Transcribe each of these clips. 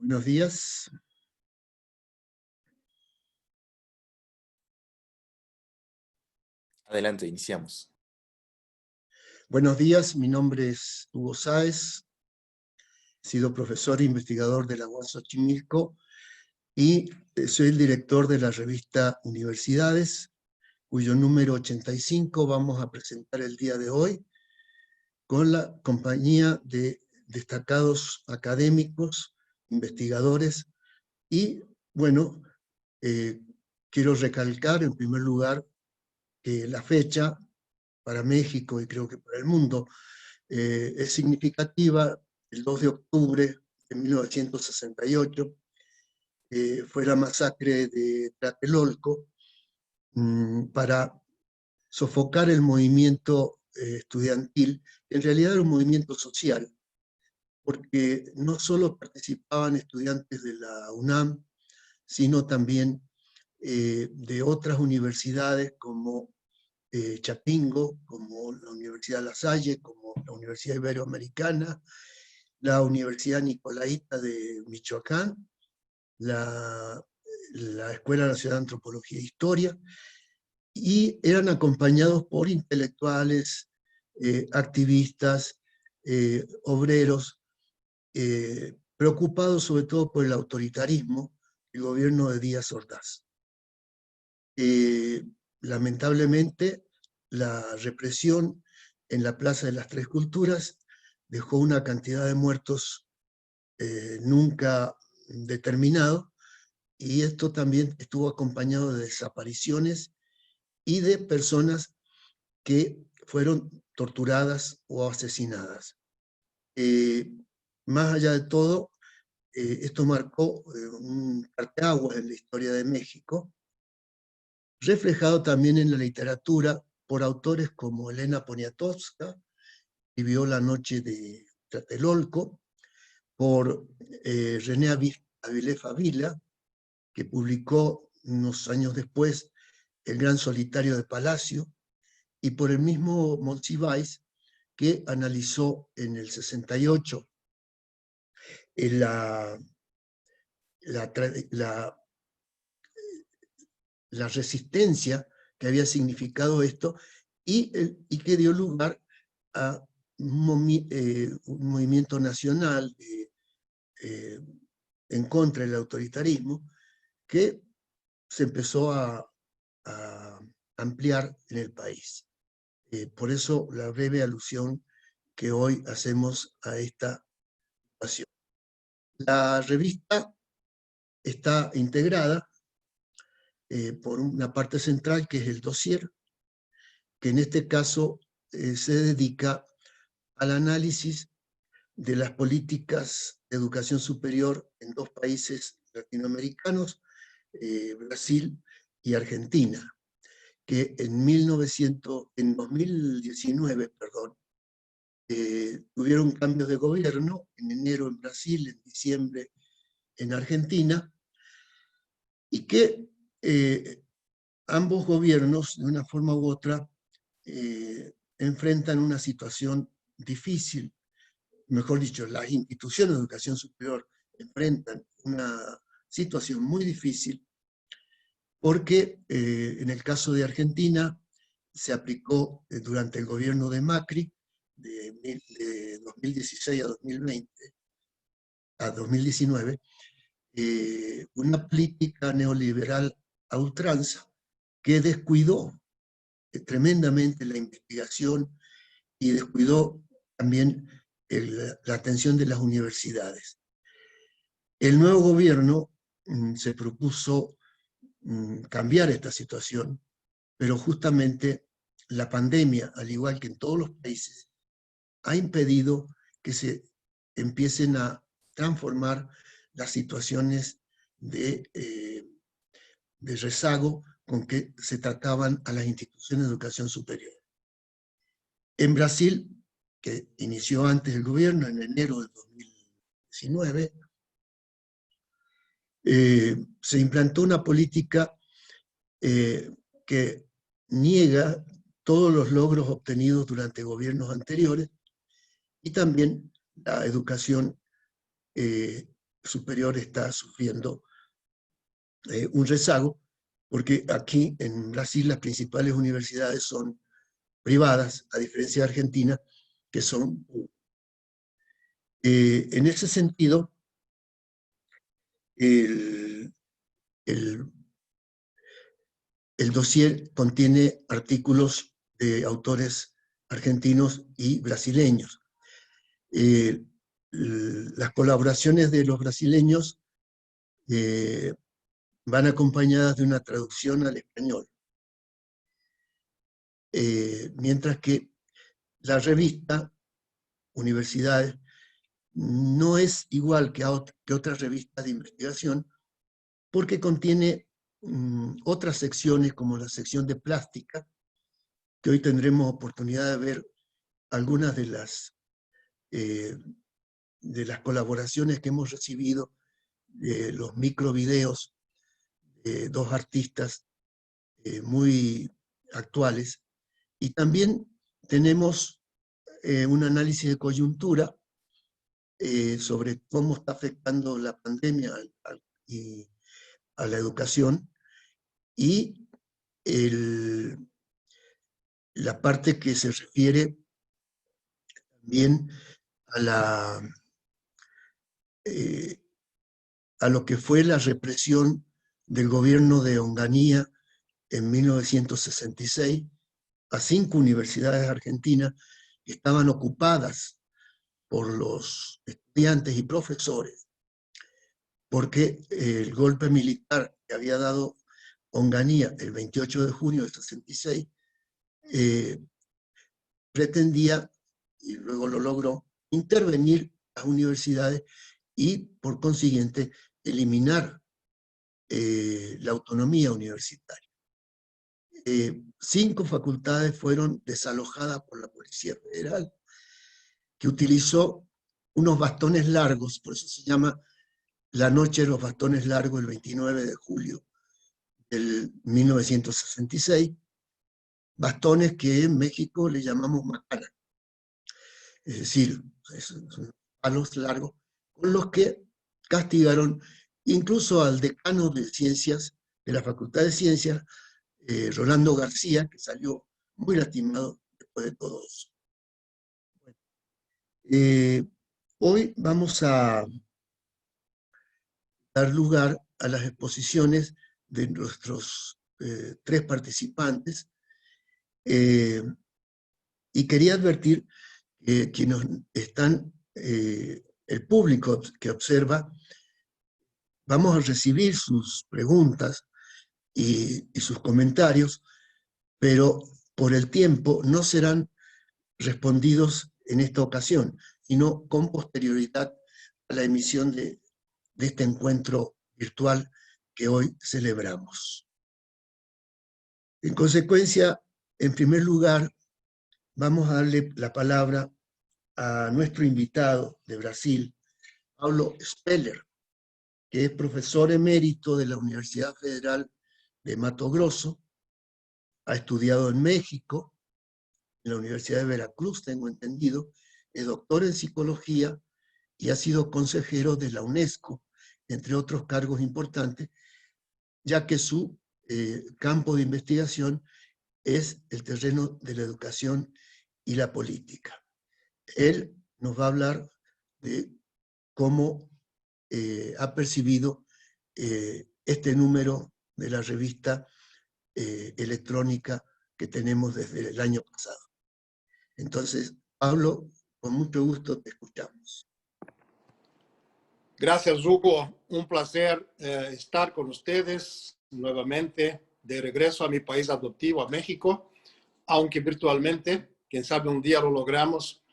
Buenos días. Adelante, iniciamos. Buenos días, mi nombre es Hugo Sáez, he sido profesor e investigador de la UAS Xochimilco y soy el director de la revista Universidades, cuyo número 85 vamos a presentar el día de hoy, con la compañía de destacados académicos, investigadores, y bueno, quiero recalcar en primer lugar que la fecha para México y creo que para el mundo es significativa. El 2 de octubre de 1968 fue la masacre de Tlatelolco para sofocar el movimiento estudiantil, que en realidad era un movimiento social, porque no solo participaban estudiantes de la UNAM, sino también de otras universidades como Chapingo, como la Universidad La Salle, como la Universidad Iberoamericana, la Universidad Nicolaita de Michoacán, la Escuela Nacional de Antropología e Historia, y eran acompañados por intelectuales, activistas, obreros, preocupados sobre todo por el autoritarismo del gobierno de Díaz Ordaz. Lamentablemente, la represión en la Plaza de las Tres Culturas dejó una cantidad de muertos nunca determinado, y esto también estuvo acompañado de desapariciones y de personas que fueron torturadas o asesinadas. Eh, Más allá de todo, esto marcó un parteaguas en la historia de México, reflejado también en la literatura por autores como Elena Poniatowska, que vivió la noche de Tlatelolco, por René Avilés Avila, que publicó unos años después El Gran Solitario de Palacio, y por el mismo Monsiváis, que analizó en el 68 la, la, la, la resistencia que había significado esto, y que dio lugar a un movimiento nacional eh, en contra del autoritarismo que se empezó a ampliar en el país. Por eso la breve alusión que hoy hacemos a esta situación. La revista está integrada por una parte central que es el dossier, que en este caso se dedica al análisis de las políticas de educación superior en dos países latinoamericanos, Brasil y Argentina, que en 2019, perdón, tuvieron cambios de gobierno, en enero en Brasil, en diciembre en Argentina, y que ambos gobiernos, de una forma u otra, enfrentan una situación difícil. Mejor dicho, las instituciones de educación superior enfrentan una situación muy difícil porque en el caso de Argentina se aplicó durante el gobierno de Macri de 2016 a 2019 una política neoliberal a ultranza que descuidó tremendamente la investigación y descuidó también la atención de las universidades. El nuevo gobierno se propuso cambiar esta situación, pero justamente la pandemia, al igual que en todos los países, ha impedido que se empiecen a transformar las situaciones de rezago con que se trataban a las instituciones de educación superior. En Brasil, que inició antes el gobierno, en enero de 2019, se implantó una política que niega todos los logros obtenidos durante gobiernos anteriores, y también la educación superior está sufriendo un rezago, porque aquí en Brasil las principales universidades son privadas, a diferencia de Argentina, que son... en ese sentido, el, el, el dossier contiene artículos de autores argentinos y brasileños. Las colaboraciones de los brasileños van acompañadas de una traducción al español, mientras que la revista Universidades no es igual que otras revistas de investigación, porque contiene otras secciones, como la sección de plástica, que hoy tendremos oportunidad de ver algunas de las colaboraciones que hemos recibido, los microvideos de dos artistas muy actuales. Y también tenemos un análisis de coyuntura sobre cómo está afectando la pandemia a la educación, y la parte que se refiere también a a lo que fue la represión del gobierno de Onganía en 1966 a 5 universidades argentinas que estaban ocupadas por los estudiantes y profesores, porque el golpe militar que había dado Onganía el 28 de junio del 66 pretendía, y luego lo logró, intervenir las universidades y, por consiguiente, eliminar la autonomía universitaria. 5 facultades fueron desalojadas por la Policía Federal, que utilizó unos bastones largos, por eso se llama la noche de los bastones largos, el 29 de julio del 1966, bastones que en México le llamamos macana, es decir, son palos largos, con los que castigaron incluso al decano de ciencias, de la Facultad de Ciencias, Rolando García, que salió muy lastimado después de todo eso. Hoy vamos a dar lugar a las exposiciones de nuestros 3 participantes, y quería advertir que quienes están, el público que observa, vamos a recibir sus preguntas y sus comentarios, pero por el tiempo no serán respondidos en esta ocasión, sino con posterioridad a la emisión de este encuentro virtual que hoy celebramos. En consecuencia, en primer lugar, vamos a darle la palabra a nuestro invitado de Brasil, Paulo Speller, que es profesor emérito de la Universidad Federal de Mato Grosso, ha estudiado en México, en la Universidad de Veracruz, tengo entendido, es doctor en psicología y ha sido consejero de la UNESCO, entre otros cargos importantes, ya que su campo de investigación es el terreno de la educación y la política. Él nos va a hablar de cómo ha percibido este número de la revista electrónica que tenemos desde el año pasado. Entonces, Pablo, con mucho gusto te escuchamos. Gracias, Hugo. Un placer estar con ustedes nuevamente de regreso a mi país adoptivo, a México, aunque virtualmente. Quién sabe un día lo logramos.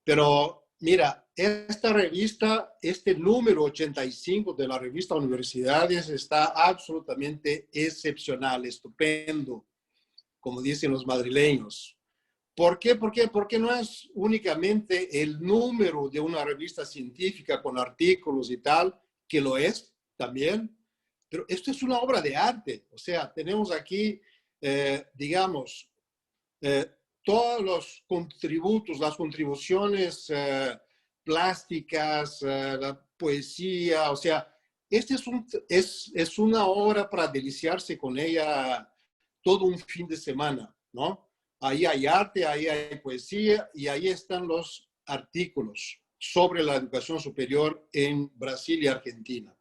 Pero mira, esta revista, este número 85 de la revista Universidades está absolutamente excepcional, estupendo, como dicen los madrileños. ¿Por qué? Porque no es únicamente el número de una revista científica con artículos y tal, que lo es también, pero esto es una obra de arte. O sea, tenemos aquí, digamos, todos los contributos, las contribuciones plásticas, poesía, o sea, este es una obra para deliciarse con ella todo un fin de semana, ¿no? Ahí hay arte, ahí hay poesía y ahí están los artículos sobre la educación superior en Brasil y Argentina.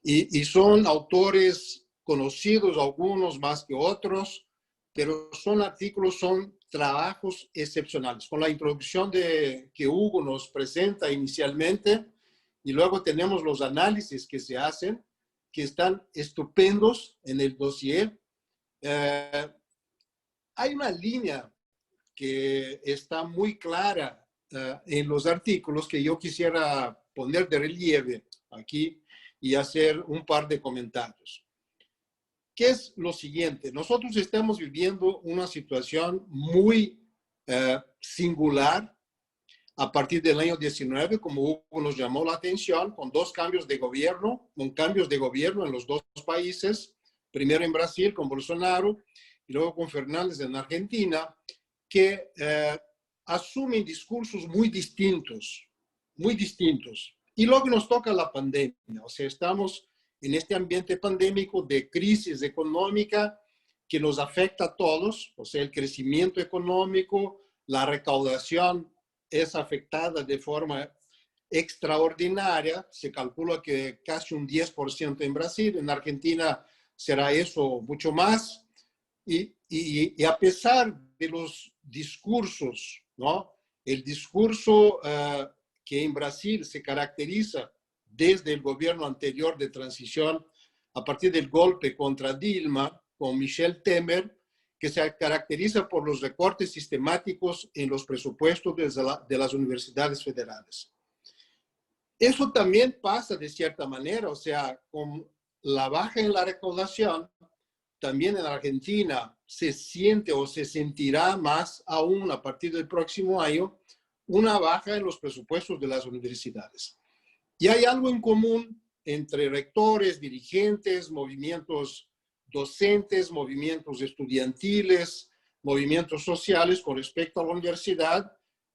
Y son autores conocidos, algunos más que otros, pero son artículos, son trabajos excepcionales. Con la introducción que Hugo nos presenta inicialmente, y luego tenemos los análisis que se hacen, que están estupendos en el dossier. Hay una línea que está muy clara en los artículos que yo quisiera poner de relieve aquí y hacer un par de comentarios. ¿Qué es lo siguiente? Nosotros estamos viviendo una situación muy singular a partir del año 19, como Hugo nos llamó la atención, con dos cambios de gobierno, con cambios de gobierno en los dos países, primero en Brasil con Bolsonaro y luego con Fernández en Argentina, que asumen discursos muy distintos, muy distintos. Y luego nos toca la pandemia, o sea, estamos en este ambiente pandémico de crisis económica que nos afecta a todos, o sea, el crecimiento económico, la recaudación es afectada de forma extraordinaria, se calcula que casi un 10% en Brasil, en Argentina será eso mucho más, y a pesar de los discursos, ¿no? El discurso que en Brasil se caracteriza desde el gobierno anterior de transición, a partir del golpe contra Dilma, con Michel Temer, que se caracteriza por los recortes sistemáticos en los presupuestos de las universidades federales. Eso también pasa de cierta manera, o sea, con la baja en la recaudación, también en Argentina se siente o se sentirá más aún a partir del próximo año una baja en los presupuestos de las universidades. Y hay algo en común entre rectores, dirigentes, movimientos docentes, movimientos estudiantiles, movimientos sociales con respecto a la universidad,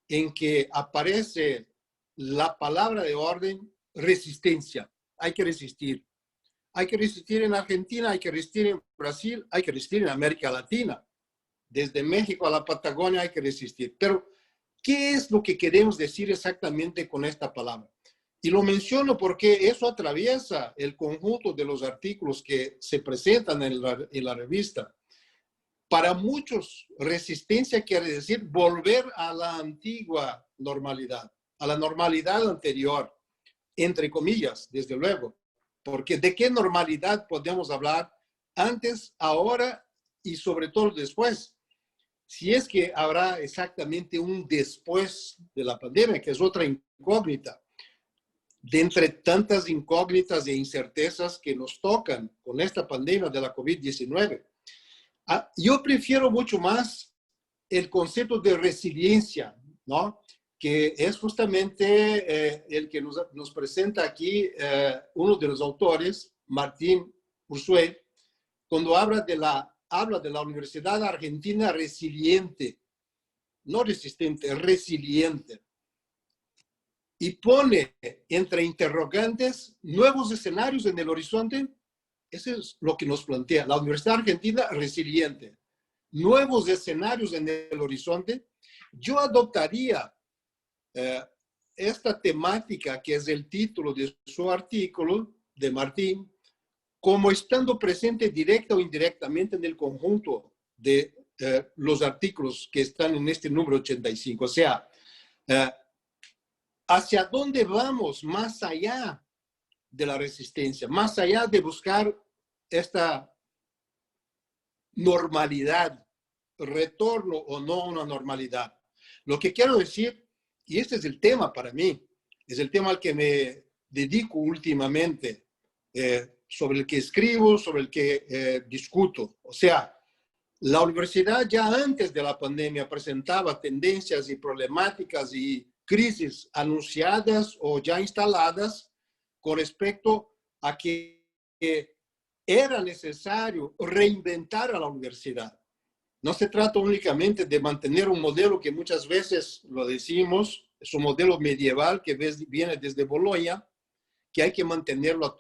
en que aparece la palabra de orden, resistencia. Hay que resistir. Hay que resistir en Argentina, hay que resistir en Brasil, hay que resistir en América Latina. Desde México a la Patagonia hay que resistir. Pero, ¿qué es lo que queremos decir exactamente con esta palabra? Y lo menciono porque eso atraviesa el conjunto de los artículos que se presentan en la revista. Para muchos, resistencia quiere decir volver a la antigua normalidad, a la normalidad anterior, entre comillas, desde luego. Porque ¿de qué normalidad podemos hablar antes, ahora y sobre todo después? Si es que habrá exactamente un después de la pandemia, que es otra incógnita. De entre tantas incógnitas e incertezas que nos tocan con esta pandemia de la COVID-19. Yo prefiero mucho más el concepto de resiliencia, ¿no? Que es justamente el que nos presenta aquí uno de los autores, Martín Ursué, cuando habla de la Universidad Argentina resiliente, no resistente, resiliente. Y pone entre interrogantes nuevos escenarios en el horizonte. Eso es lo que nos plantea la Universidad Argentina resiliente. Nuevos escenarios en el horizonte. Yo adoptaría esta temática, que es el título de su artículo, de Martín, como estando presente directa o indirectamente en el conjunto de los artículos que están en este número 85. O sea, ¿hacia dónde vamos más allá de la resistencia? Más allá de buscar esta normalidad, retorno o no a una normalidad. Lo que quiero decir, y este es el tema para mí, es el tema al que me dedico últimamente, sobre el que escribo, sobre el que discuto. O sea, la universidad ya antes de la pandemia presentaba tendencias y problemáticas y crisis anunciadas o ya instaladas con respecto a que era necesario reinventar a la universidad. No se trata únicamente de mantener un modelo que muchas veces lo decimos, es un modelo medieval que viene desde Bolonia, que hay que mantenerlo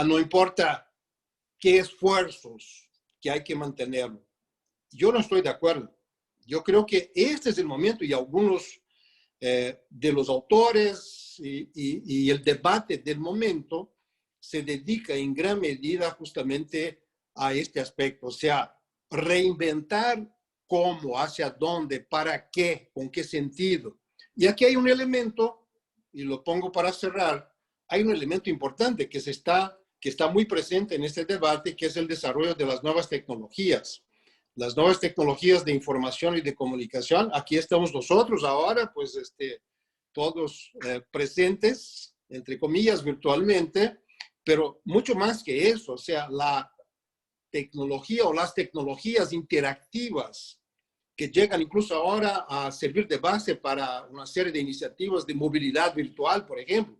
no importa qué esfuerzos, que hay que mantenerlo. Yo no estoy de acuerdo. Yo creo que este es el momento y algunos de los autores y el debate del momento se dedica en gran medida justamente a este aspecto, o sea, reinventar cómo, hacia dónde, para qué, con qué sentido. Y aquí hay un elemento, y lo pongo para cerrar, hay un elemento importante que está muy presente en este debate, que es el desarrollo de las nuevas tecnologías. Las nuevas tecnologías de información y de comunicación. Aquí estamos nosotros ahora, pues todos presentes, entre comillas, virtualmente, pero mucho más que eso, o sea, la tecnología o las tecnologías interactivas que llegan incluso ahora a servir de base para una serie de iniciativas de movilidad virtual, por ejemplo,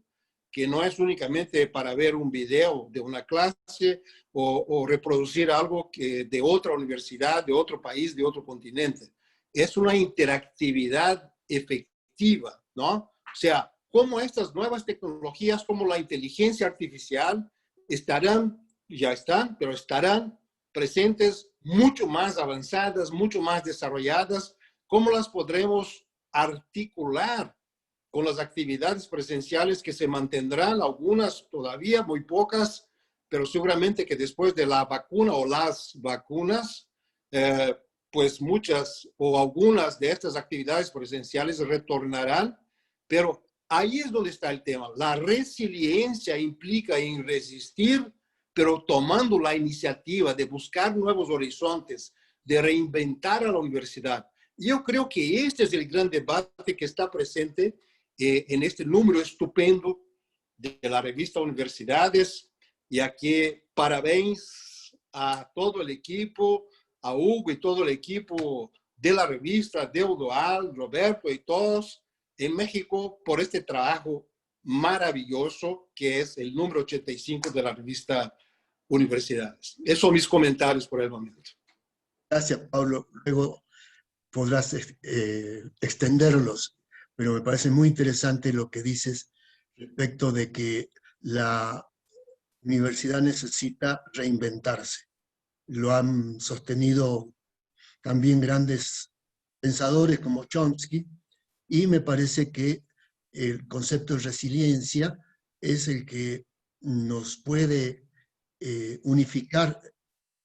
que no es únicamente para ver un video de una clase o reproducir algo de otra universidad, de otro país, de otro continente. Es una interactividad efectiva, ¿no? O sea, cómo estas nuevas tecnologías, como la inteligencia artificial, ya están, pero estarán presentes mucho más avanzadas, mucho más desarrolladas, cómo las podremos articular con las actividades presenciales que se mantendrán, algunas todavía, muy pocas, pero seguramente que después de la vacuna o las vacunas, pues muchas o algunas de estas actividades presenciales retornarán, pero ahí es donde está el tema. La resiliencia implica en resistir, pero tomando la iniciativa de buscar nuevos horizontes, de reinventar a la universidad. Yo creo que este es el gran debate que está presente en este número estupendo de la revista Universidades. Y aquí parabéns a todo el equipo, a Hugo y todo el equipo de la revista, de Udual, Roberto y todos en México por este trabajo maravilloso que es el número 85 de la revista Universidades. Esos son mis comentarios por el momento. Gracias, Pablo. Luego podrás extenderlos, pero me parece muy interesante lo que dices respecto de que la universidad necesita reinventarse. Lo han sostenido también grandes pensadores como Chomsky, y me parece que el concepto de resiliencia es el que nos puede unificar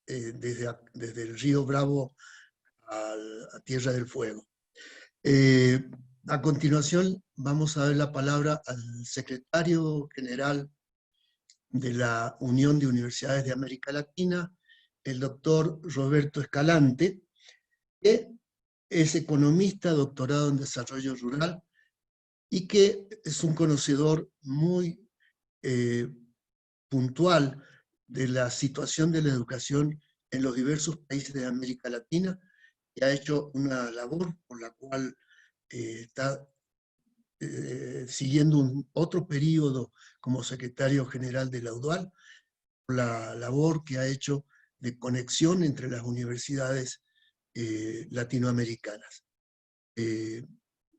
desde el río Bravo a Tierra del Fuego. A continuación vamos a dar la palabra al secretario general de la Unión de Universidades de América Latina, el doctor Roberto Escalante, que es economista, doctorado en desarrollo rural, y que es un conocedor muy puntual de la situación de la educación en los diversos países de América Latina, y ha hecho una labor por la cual está siguiendo otro periodo como secretario general de la UDUAL, por la labor que ha hecho de conexión entre las universidades latinoamericanas.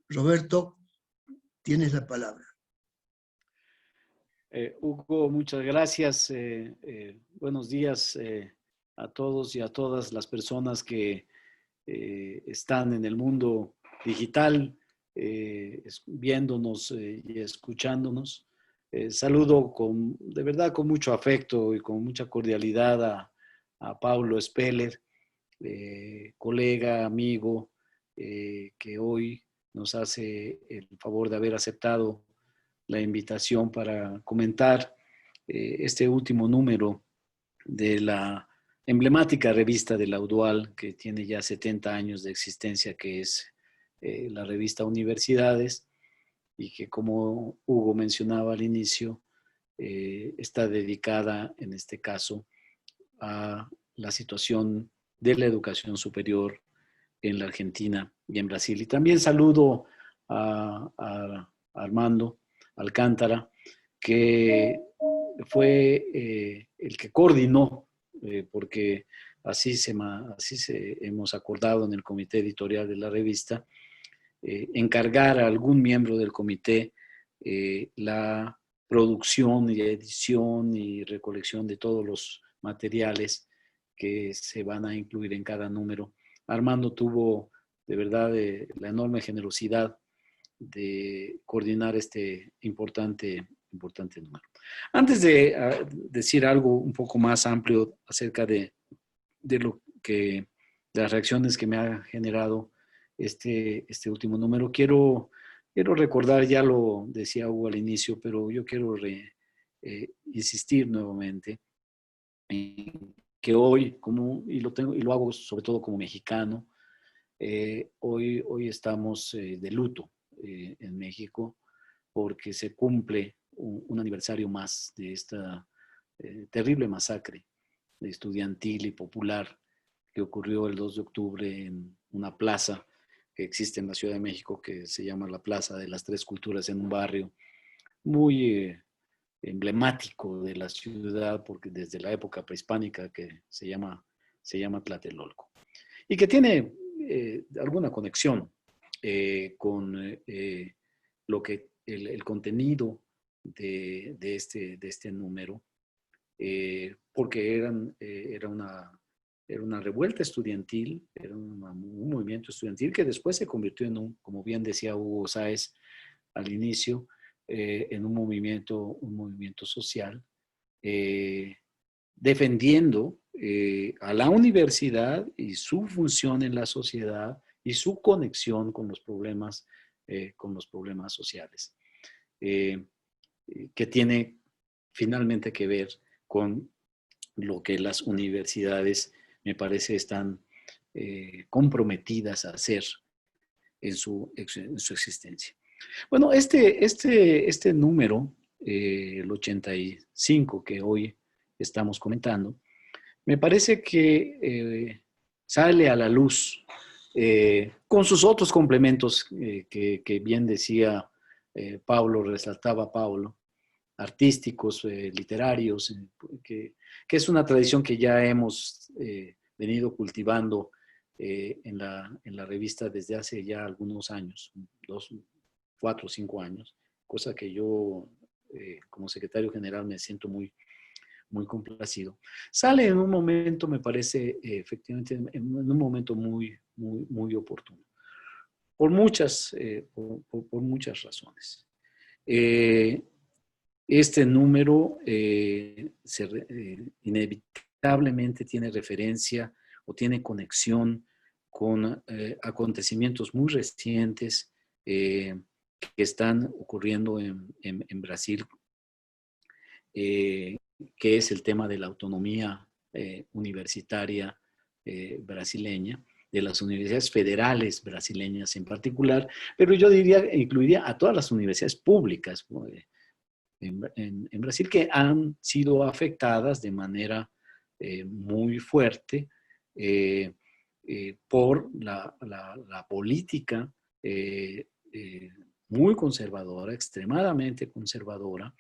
Roberto, tienes la palabra. Hugo, muchas gracias. Buenos días a todos y a todas las personas que están en el mundo digital, viéndonos y escuchándonos. Saludo de verdad con mucho afecto y con mucha cordialidad a Paulo Speller, colega, amigo, que hoy nos hace el favor de haber aceptado la invitación para comentar este último número de la emblemática revista de la UDUAL, que tiene ya 70 años de existencia, que es la revista Universidades, y que, como Hugo mencionaba al inicio, está dedicada en este caso a la situación de la educación superior en la Argentina y en Brasil. Y también saludo a Armando Alcántara, que fue el que coordinó, porque así hemos acordado en el comité editorial de la revista, encargar a algún miembro del comité la producción y edición y recolección de todos los materiales que se van a incluir en cada número. Armando tuvo de verdad la enorme generosidad de coordinar este importante número. Antes de decir algo un poco más amplio acerca de las reacciones que me ha generado este último número, quiero recordar, ya lo decía Hugo al inicio, pero yo quiero insistir nuevamente en que hoy, y lo hago sobre todo como mexicano, hoy estamos de luto en México porque se cumple un aniversario más de esta terrible masacre estudiantil y popular que ocurrió el 2 de octubre en una plaza que existe en la Ciudad de México que se llama la Plaza de las Tres Culturas, en un barrio muy emblemático de la ciudad, porque desde la época prehispánica, que se llama Tlatelolco, y que tiene alguna conexión con lo que el contenido de este número, porque era una revuelta estudiantil, era un movimiento estudiantil que después se convirtió en como bien decía Hugo Sáez al inicio, en un movimiento social, defendiendo a la universidad y su función en la sociedad y su conexión con los problemas sociales, que tiene finalmente que ver con lo que las universidades, me parece, están comprometidas a hacer en su existencia. Bueno, este número, el 85 que hoy estamos comentando, me parece que sale a la luz con sus otros complementos que bien decía Pablo, resaltaba Pablo, artísticos, literarios, que es una tradición que ya hemos venido cultivando en la revista desde hace ya algunos años, 4 o 5 años, cosa que yo como secretario general me siento muy complacido. Sale en un momento, me parece, efectivamente, en un momento muy oportuno, por muchas razones. Este número inevitablemente tiene referencia o tiene conexión con acontecimientos muy recientes que están ocurriendo en Brasil, que es el tema de la autonomía universitaria brasileña, de las universidades federales brasileñas en particular, pero yo incluiría a todas las universidades públicas en Brasil, que han sido afectadas de manera muy fuerte por la política muy conservadora, extremadamente conservadora,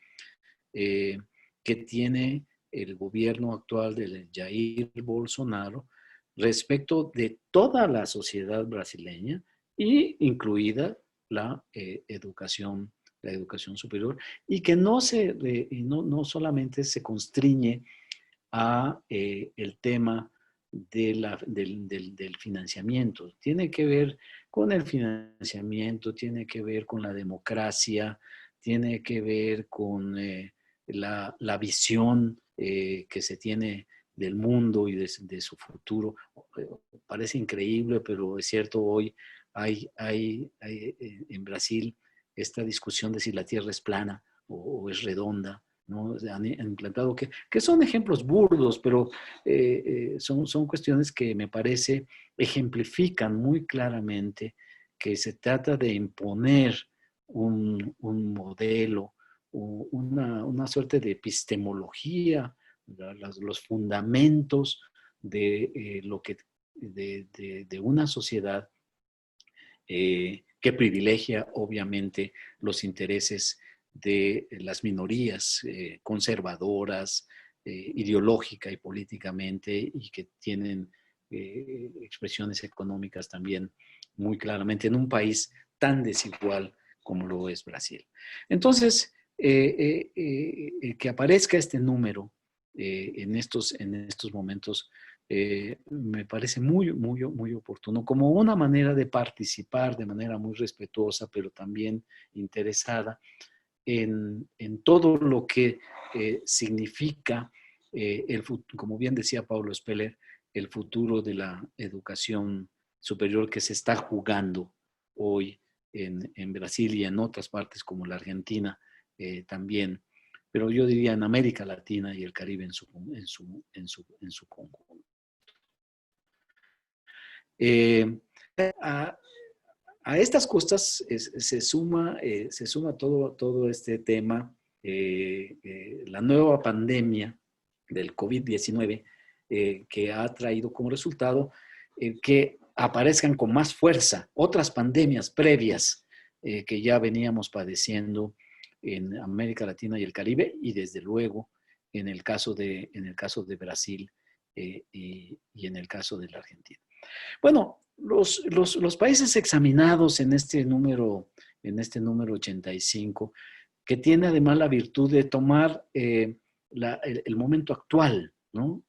que tiene el gobierno actual de Jair Bolsonaro respecto de toda la sociedad brasileña, y incluida la educación superior, y que no solamente se constriñe a el tema del financiamiento. Tiene que ver con el financiamiento, tiene que ver con la democracia, tiene que ver con la visión que se tiene del mundo y de su futuro. Parece increíble, pero es cierto, hoy hay en Brasil esta discusión de si la Tierra es plana o es redonda, ¿no? Han implantado que son ejemplos burdos, pero son cuestiones que me parece ejemplifican muy claramente que se trata de imponer un modelo, una suerte de epistemología, los fundamentos de de una sociedad que privilegia obviamente los intereses de las minorías conservadoras, ideológica y políticamente, y que tienen expresiones económicas también muy claramente en un país tan desigual como lo es Brasil. Entonces, que aparezca este número en estos momentos me parece muy oportuno, como una manera de participar de manera muy respetuosa, pero también interesada en todo lo que significa, como bien decía Paulo Speller, el futuro de la educación superior que se está jugando hoy en Brasil y en otras partes como la Argentina también, pero yo diría en América Latina y el Caribe en su conjunto. A estas costas se suma todo este tema, la nueva pandemia del COVID-19, que ha traído como resultado que aparezcan con más fuerza otras pandemias previas que ya veníamos padeciendo en América Latina y el Caribe, y desde luego en el caso de Brasil y en el caso de la Argentina. Bueno, los países examinados en este número 85, que tiene además la virtud de tomar el momento actual, ¿no?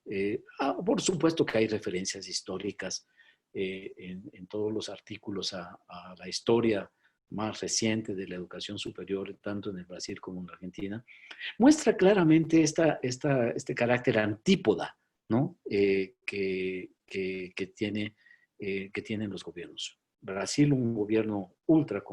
Por supuesto que hay referencias históricas en todos los artículos a la historia más reciente de la educación superior, tanto en el Brasil como en la Argentina, muestra claramente este carácter antípoda, ¿no? Que tienen los gobiernos. Brasil, un gobierno ultra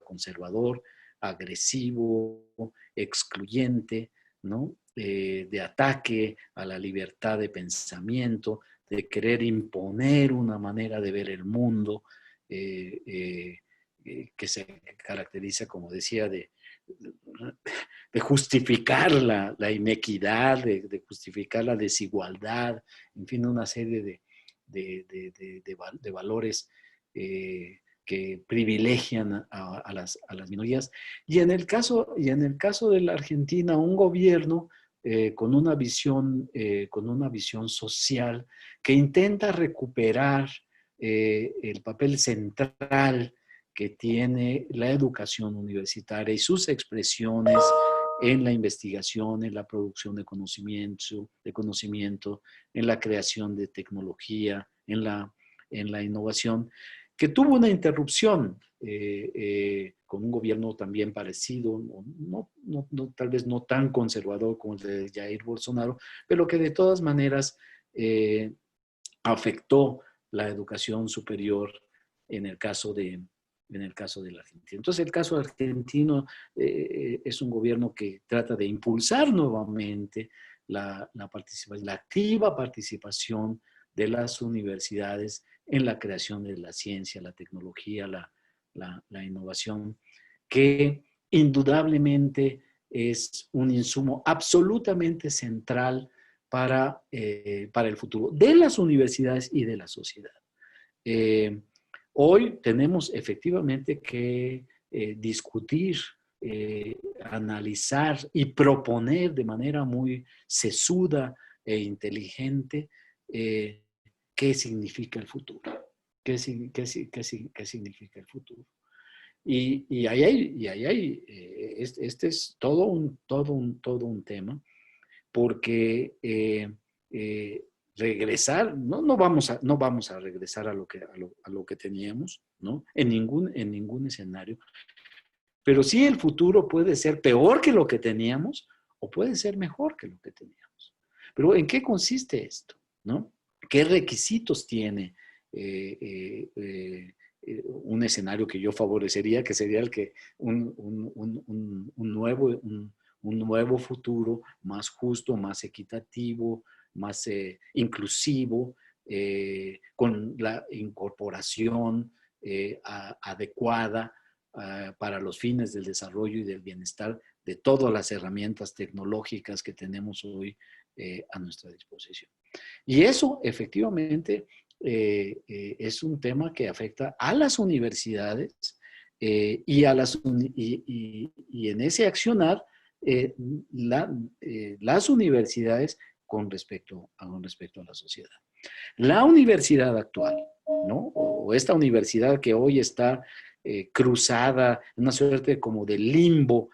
conservador, agresivo, excluyente, ¿no? De ataque a la libertad de pensamiento, de querer imponer una manera de ver el mundo, que se caracteriza, como decía, de justificar la inequidad, de justificar la desigualdad, en fin, una serie de valores que privilegian a las minorías. Y en el caso de la Argentina, un gobierno con una visión social que intenta recuperar el papel central que tiene la educación universitaria y sus expresiones en la investigación, en la producción de conocimiento, en la creación de tecnología, en la innovación, que tuvo una interrupción con un gobierno también parecido, tal vez no tan conservador como el de Jair Bolsonaro, pero que de todas maneras afectó la educación superior en el caso de la Argentina. Entonces, el caso argentino es un gobierno que trata de impulsar nuevamente la activa participación de las universidades en la creación de la ciencia, la tecnología, la innovación, que indudablemente es un insumo absolutamente central para el futuro de las universidades y de la sociedad. Hoy tenemos efectivamente que discutir, analizar y proponer de manera muy sesuda e inteligente qué significa el futuro. ¿Qué significa el futuro? Y ahí hay este es todo un tema, porque regresar, no vamos a regresar a lo que teníamos, ¿no? En ningún escenario, pero sí el futuro puede ser peor que lo que teníamos o puede ser mejor que lo que teníamos. Pero ¿en qué consiste esto, no? ¿Qué requisitos tiene un escenario que yo favorecería, que sería el que un nuevo futuro más justo, más equitativo, más inclusivo, con la incorporación adecuada para los fines del desarrollo y del bienestar de todas las herramientas tecnológicas que tenemos hoy a nuestra disposición? Y eso efectivamente es un tema que afecta a las universidades y en ese accionar las universidades con respecto a la sociedad. La universidad actual, ¿no? O esta universidad que hoy está cruzada, una suerte como de limbo,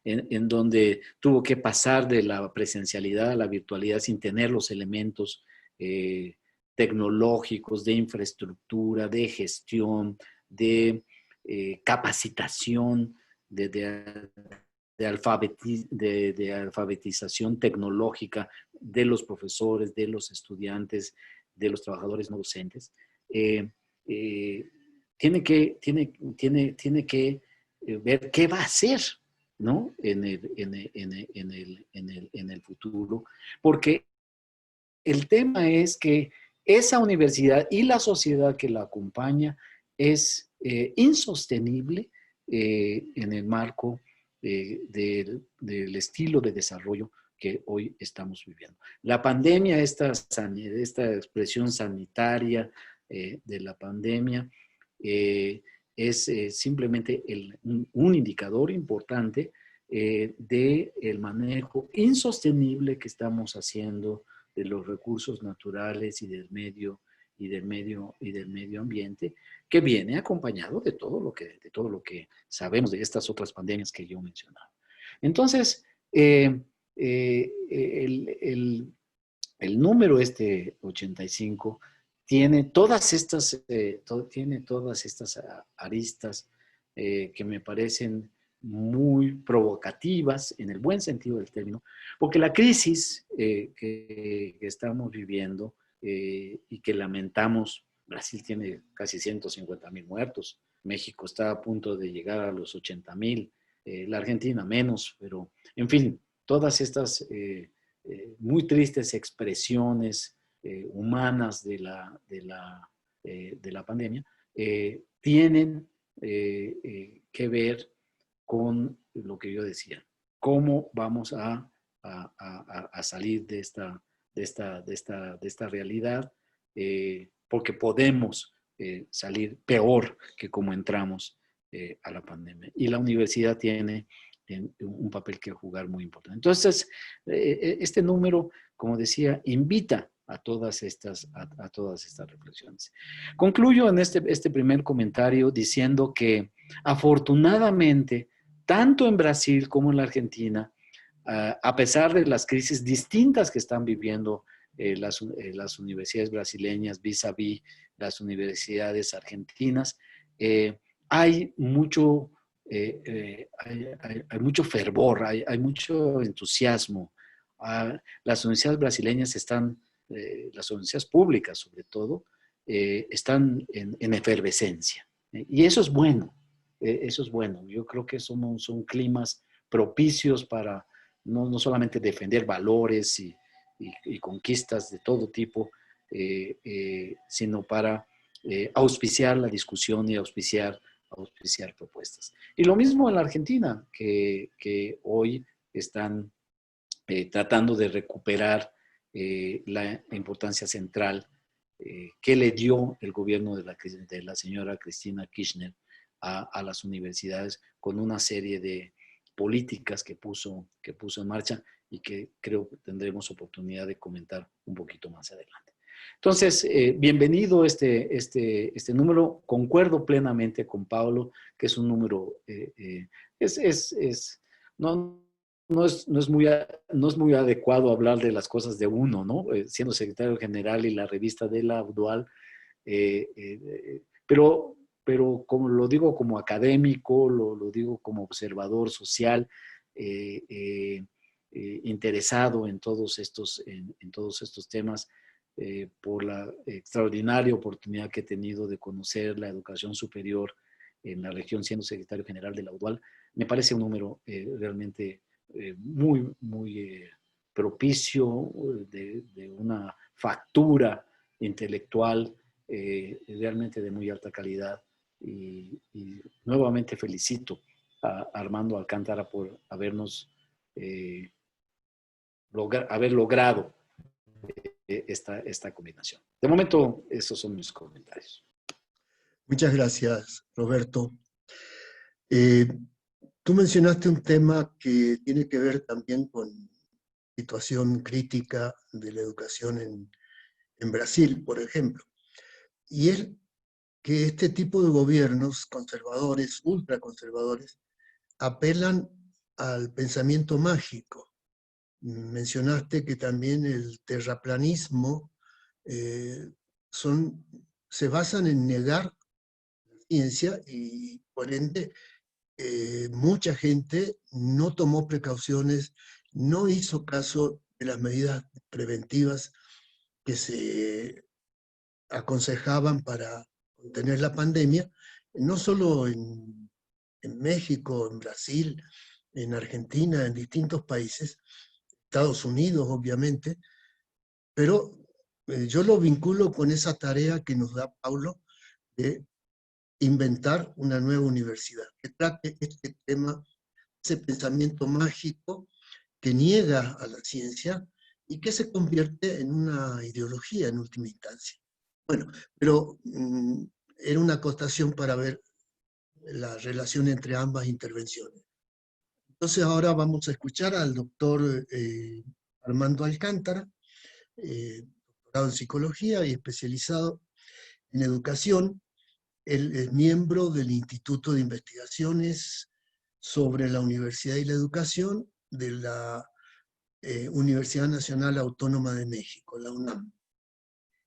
en donde tuvo que pasar de la presencialidad a la virtualidad sin tener los elementos tecnológicos, de infraestructura, de gestión, de capacitación, de alfabetización tecnológica de los profesores, de los estudiantes, de los trabajadores no docentes. Tiene que ver qué va a hacer, ¿no? en el futuro, porque el tema es que esa universidad y la sociedad que la acompaña es insostenible en el marco del estilo de desarrollo que hoy estamos viviendo. La pandemia, esta expresión sanitaria de la pandemia, es simplemente un indicador importante del manejo insostenible que estamos haciendo de los recursos naturales y del medio ambiente, que viene acompañado de todo lo que sabemos de estas otras pandemias que yo mencionaba. Entonces, el número 85 tiene todas estas aristas que me parecen muy provocativas en el buen sentido del término, porque la crisis que estamos viviendo y que lamentamos, Brasil tiene casi 150,000 muertos, México está a punto de llegar a los 80,000, la Argentina menos, pero en fin, todas estas muy tristes expresiones humanas de la pandemia tienen que ver con lo que yo decía, cómo vamos a salir de esta realidad, porque podemos salir peor que como entramos a la pandemia. Y la universidad tiene un papel que jugar muy importante. Entonces, este número, como decía, invita a todas estas reflexiones. Concluyo en este primer comentario diciendo que afortunadamente, tanto en Brasil como en la Argentina, a pesar de las crisis distintas que están viviendo las universidades brasileñas vis-a-vis las universidades argentinas, hay mucho fervor, hay mucho entusiasmo. Las universidades brasileñas las universidades públicas sobre todo, están en efervescencia. Y eso es bueno, eso es bueno. Yo creo que son climas propicios para no solamente defender valores y conquistas de todo tipo, sino para auspiciar la discusión y auspiciar propuestas. Y lo mismo en la Argentina, que hoy están tratando de recuperar la importancia central que le dio el gobierno de la señora Cristina Kirchner a las universidades con una serie de políticas que puso en marcha y que creo que tendremos oportunidad de comentar un poquito más adelante. Entonces, bienvenido este número. Concuerdo plenamente con Pablo que es un número, no es muy adecuado hablar de las cosas de uno, ¿no? Siendo secretario general y la revista de la UDUAL, pero como lo digo como académico, lo digo como observador social, interesado en todos estos temas, por la extraordinaria oportunidad que he tenido de conocer la educación superior en la región siendo secretario general de la UDUAL. Me parece un número realmente muy propicio, de una factura intelectual realmente de muy alta calidad, y nuevamente felicito a Armando Alcántara por haber logrado esta combinación. De momento, esos son mis comentarios. Muchas gracias, Roberto. Tú mencionaste un tema que tiene que ver también con situación crítica de la educación en Brasil, por ejemplo. y es que este tipo de gobiernos conservadores, ultraconservadores, apelan al pensamiento mágico. Mencionaste que también el terraplanismo eh, son, se basan en negar la ciencia y por ende mucha gente no tomó precauciones, no hizo caso de las medidas preventivas que se aconsejaban para contener la pandemia, no solo en México, en Brasil, en Argentina, en distintos países, Estados Unidos obviamente, pero yo lo vinculo con esa tarea que nos da Paulo de inventar una nueva universidad, que trate este tema, ese pensamiento mágico que niega a la ciencia y que se convierte en una ideología en última instancia. Bueno, pero era una acotación para ver la relación entre ambas intervenciones. Entonces ahora vamos a escuchar al doctor Armando Alcántara, doctorado en psicología y especializado en educación. Él es miembro del Instituto de Investigaciones sobre la Universidad y la Educación de la Universidad Nacional Autónoma de México, la UNAM.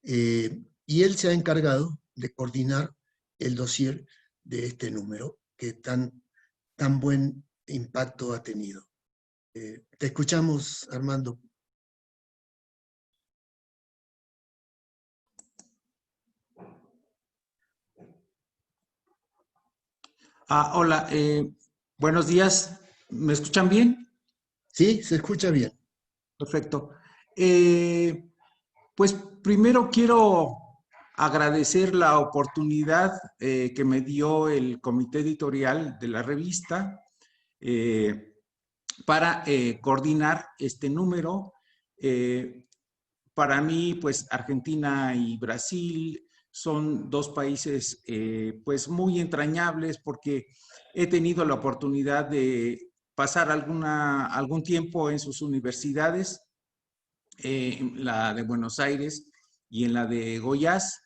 Y él se ha encargado de coordinar el dossier de este número que tan buen impacto ha tenido. Te escuchamos, Armando. Hola, buenos días. ¿Me escuchan bien? Sí, se escucha bien. Perfecto. Pues primero quiero agradecer la oportunidad que me dio el comité editorial de la revista para coordinar este número. Para mí, pues Argentina y Brasil son dos países pues muy entrañables porque he tenido la oportunidad de pasar algún tiempo en sus universidades, en la de Buenos Aires y en la de Goiás,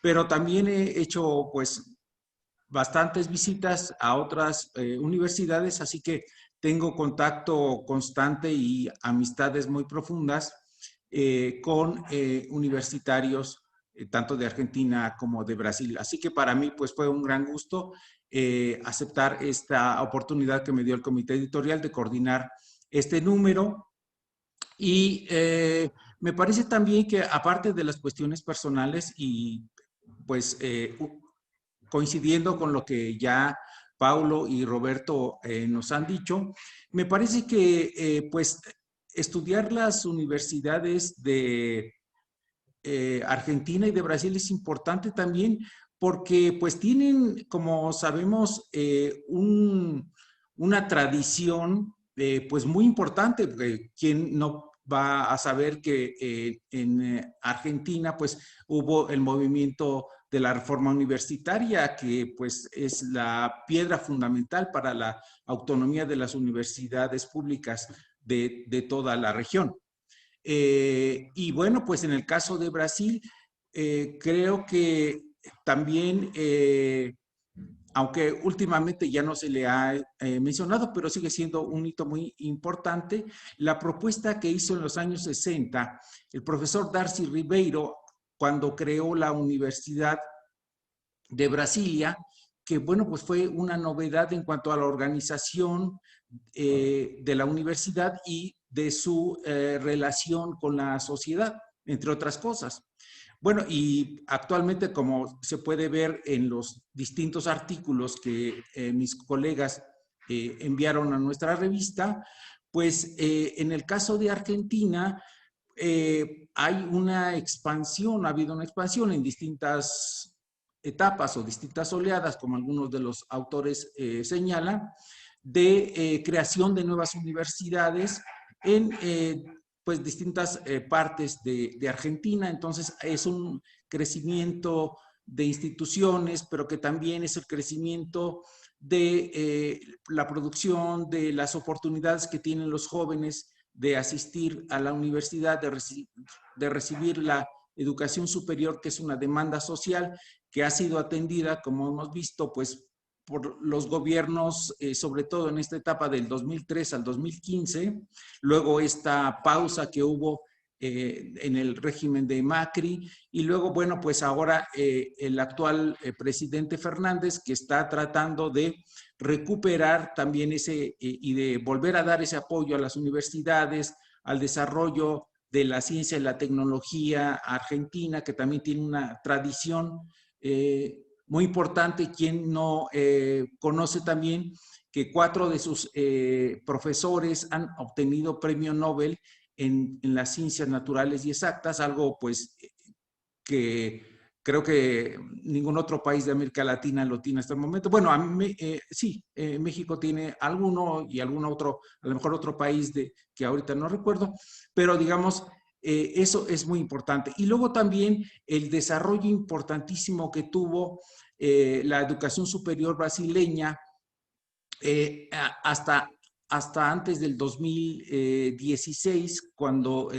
pero también he hecho pues bastantes visitas a otras universidades, así que tengo contacto constante y amistades muy profundas con universitarios tanto de Argentina como de Brasil. Así que para mí pues fue un gran gusto aceptar esta oportunidad que me dio el comité editorial de coordinar este número. Y me parece también que aparte de las cuestiones personales y pues coincidiendo con lo que ya Paulo y Roberto nos han dicho, me parece que pues estudiar las universidades de Argentina y de Brasil es importante también porque pues tienen, como sabemos, una tradición pues muy importante. ¿Quién no va a saber que en Argentina pues hubo el movimiento de la reforma universitaria, que pues es la piedra fundamental para la autonomía de las universidades públicas de toda la región? Y bueno, pues en el caso de Brasil, creo que también, aunque últimamente ya no se le ha mencionado, pero sigue siendo un hito muy importante, la propuesta que hizo en los años 60 el profesor Darcy Ribeiro cuando creó la Universidad de Brasilia, que bueno, pues fue una novedad en cuanto a la organización de la universidad y de su relación con la sociedad, entre otras cosas. Bueno, y actualmente, como se puede ver en los distintos artículos que mis colegas enviaron a nuestra revista, pues en el caso de Argentina hay una expansión, ha habido una expansión en distintas etapas o distintas oleadas, como algunos de los autores señalan, de creación de nuevas universidades en pues distintas partes de Argentina. Entonces es un crecimiento de instituciones, pero que también es el crecimiento de la producción, de las oportunidades que tienen los jóvenes de asistir a la universidad, de recibir la educación superior, que es una demanda social que ha sido atendida, como hemos visto, pues por los gobiernos, sobre todo en esta etapa del 2003 al 2015, luego esta pausa que hubo en el régimen de Macri, y luego, bueno, pues ahora el actual presidente Fernández, que está tratando de recuperar también ese y de volver a dar ese apoyo a las universidades, al desarrollo de la ciencia y la tecnología argentina, que también tiene una tradición muy importante. Quien no conoce también que 4 de sus profesores han obtenido premio Nobel en las ciencias naturales y exactas, algo pues que creo que ningún otro país de América Latina lo tiene hasta el momento. Bueno, sí, México tiene alguno y algún otro, a lo mejor otro país que ahorita no recuerdo, pero digamos, eso es muy importante. Y luego también el desarrollo importantísimo que tuvo la educación superior brasileña hasta antes del 2016, cuando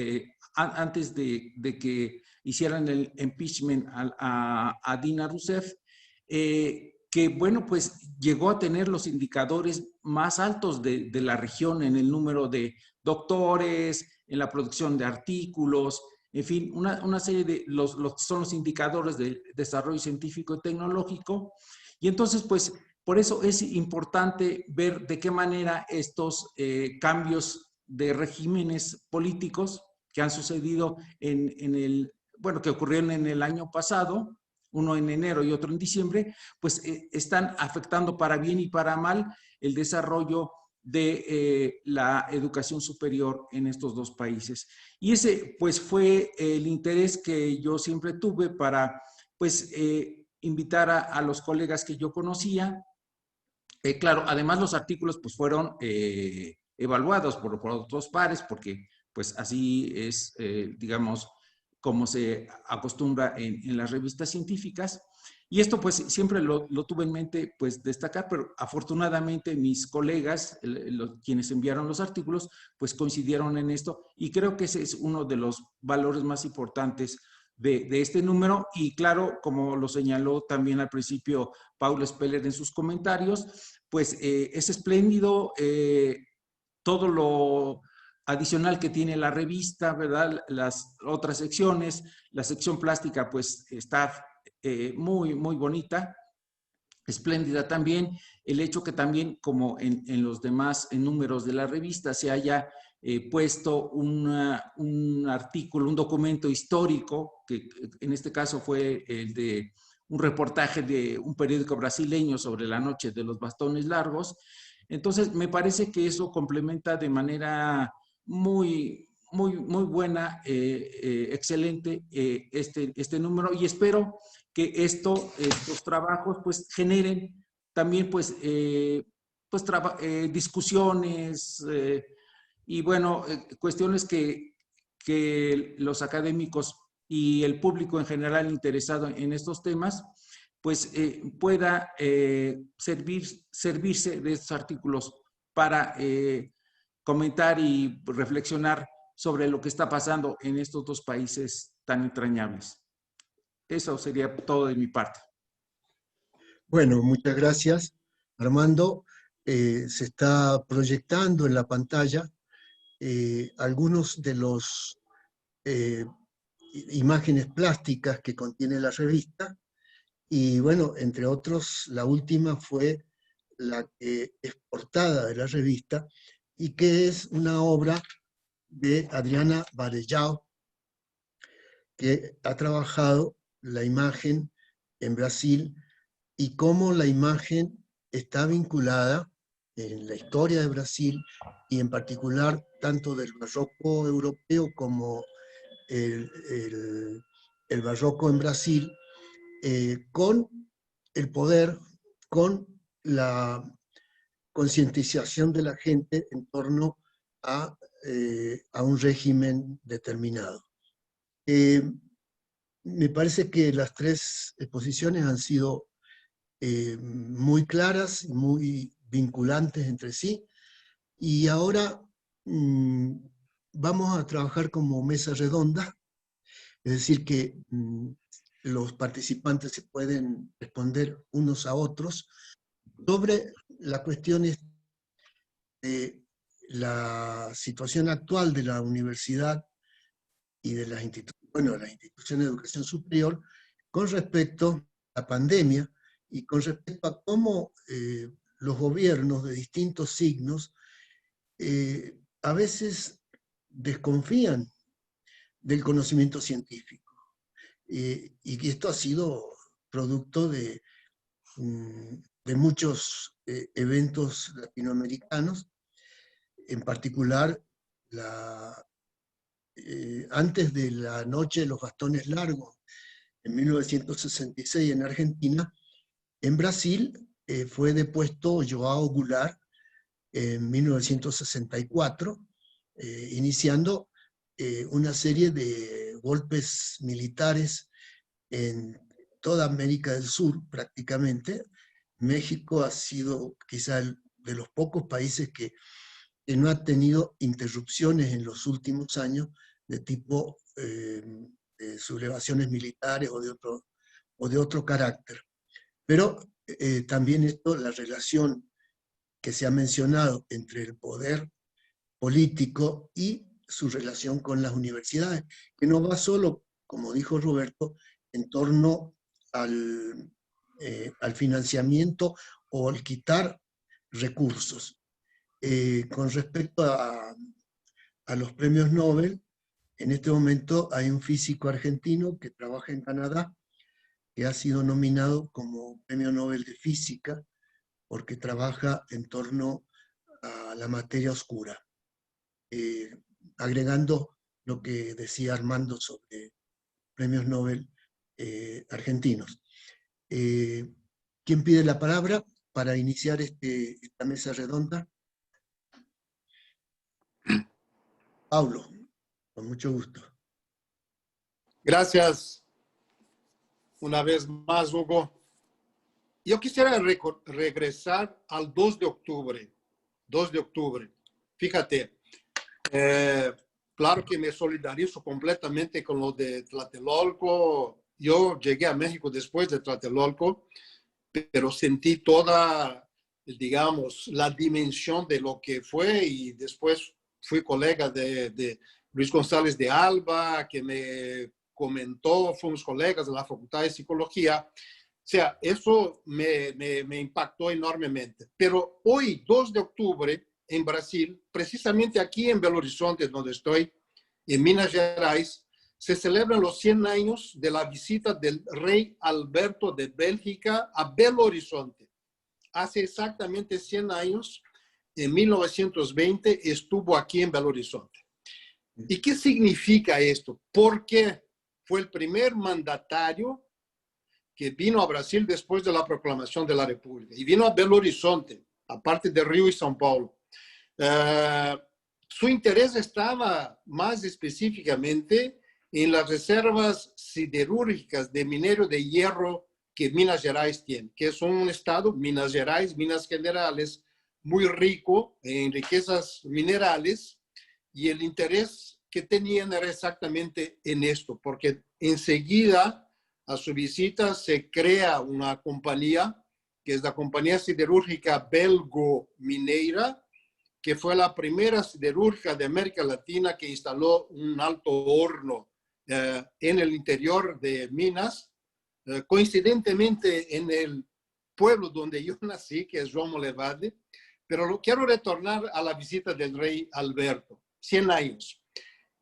antes de que hicieran el impeachment a Dilma Rousseff, que bueno, pues llegó a tener los indicadores más altos de la región en el número de doctores, en la producción de artículos, en fin, una serie de son los indicadores de desarrollo científico y tecnológico. Y entonces, pues, por eso es importante ver de qué manera estos cambios de regímenes políticos que han sucedido bueno, que ocurrieron en el año pasado, uno en enero y otro en diciembre, pues están afectando para bien y para mal el desarrollo de la educación superior en estos dos países. Y ese, pues, fue el interés que yo siempre tuve para, pues, invitar a los colegas que yo conocía. Claro, además los artículos pues fueron evaluados por otros pares, porque pues así es, digamos, como se acostumbra en las revistas científicas. Y esto pues siempre lo tuve en mente pues destacar, pero afortunadamente mis colegas, quienes enviaron los artículos, pues coincidieron en esto, y creo que ese es uno de los valores más importantes de este número. Y claro, como lo señaló también al principio Paula Speller en sus comentarios, pues es espléndido todo lo adicional que tiene la revista, ¿verdad? Las otras secciones, la sección plástica pues está muy, muy bonita, espléndida también. El hecho que también, como en los demás números de la revista, se haya puesto un artículo, un documento histórico, que en este caso fue el de un reportaje de un periódico brasileño sobre la noche de los bastones largos. Entonces, me parece que eso complementa de manera muy, muy, muy buena, excelente este número, y espero que estos trabajos pues generen también pues, discusiones y bueno, cuestiones que los académicos y el público en general interesado en estos temas pues pueda servirse de estos artículos para comentar y reflexionar sobre lo que está pasando en estos dos países tan entrañables. Eso sería todo de mi parte. Bueno, muchas gracias, Armando. Se está proyectando en la pantalla algunos de los imágenes plásticas que contiene la revista, y bueno, entre otros, la última fue la que es portada de la revista y que es una obra de Adriana Varellao, que ha trabajado la imagen en Brasil y cómo la imagen está vinculada en la historia de Brasil, y en particular tanto del barroco europeo como el barroco en Brasil, con el poder, con la concientización de la gente en torno a un régimen determinado. Me parece que las tres exposiciones han sido muy claras y muy vinculantes entre sí, y ahora vamos a trabajar como mesa redonda Es decir, que los participantes se pueden responder unos a otros sobre la cuestión de la situación actual de la universidad y de las instituciones de educación superior con respecto a la pandemia y con respecto a cómo los gobiernos de distintos signos a veces desconfían del conocimiento científico. Y que esto ha sido producto de muchos eventos latinoamericanos, en particular antes de la Noche de los Bastones Largos, en 1966 en Argentina. En Brasil fue depuesto João Goulart en 1964, iniciando una serie de golpes militares en toda América del Sur prácticamente. México ha sido quizá de los pocos países que no ha tenido interrupciones en los últimos años de tipo de sublevaciones militares o de otro carácter. Pero también la relación que se ha mencionado entre el poder político y su relación con las universidades, que no va solo, como dijo Roberto, en torno al financiamiento o al quitar recursos. Con respecto a los premios Nobel, en este momento hay un físico argentino que trabaja en Canadá, que ha sido nominado como Premio Nobel de Física, porque trabaja en torno a la materia oscura, agregando lo que decía Armando sobre premios Nobel argentinos. ¿Quién pide la palabra para iniciar esta mesa redonda? Paulo, con mucho gusto. Gracias una vez más, Hugo. Yo quisiera regresar al 2 de octubre. 2 de octubre. Fíjate, claro que me solidarizo completamente con lo de Tlatelolco. Yo llegué a México después de Tlatelolco, pero sentí toda, digamos, la dimensión de lo que fue, y después fui colega de Luis González de Alba, que me comentó, fuimos colegas de la Facultad de Psicología. O sea, eso me impactó enormemente. Pero hoy, 2 de octubre, en Brasil, precisamente aquí en Belo Horizonte, donde estoy, en Minas Gerais, se celebran los 100 años de la visita del rey Alberto de Bélgica a Belo Horizonte. Hace exactamente 100 años, en 1920, estuvo aquí en Belo Horizonte. ¿Y qué significa esto? Porque fue el primer mandatario que vino a Brasil después de la proclamación de la República. Y vino a Belo Horizonte, aparte de Río y São Paulo. Su interés estaba más específicamente en las reservas siderúrgicas de minero de hierro que Minas Gerais tiene, que es un estado, Minas Gerais, Minas Generales, muy rico en riquezas minerales, y el interés que tenían era exactamente en esto, porque enseguida a su visita se crea una compañía, que es la Compañía Siderúrgica Belgo-Mineira, que fue la primera siderúrgica de América Latina que instaló un alto horno en el interior de Minas, coincidentemente en el pueblo donde yo nací, que es João Molevade. Pero quiero retornar a la visita del rey Alberto, 100 años.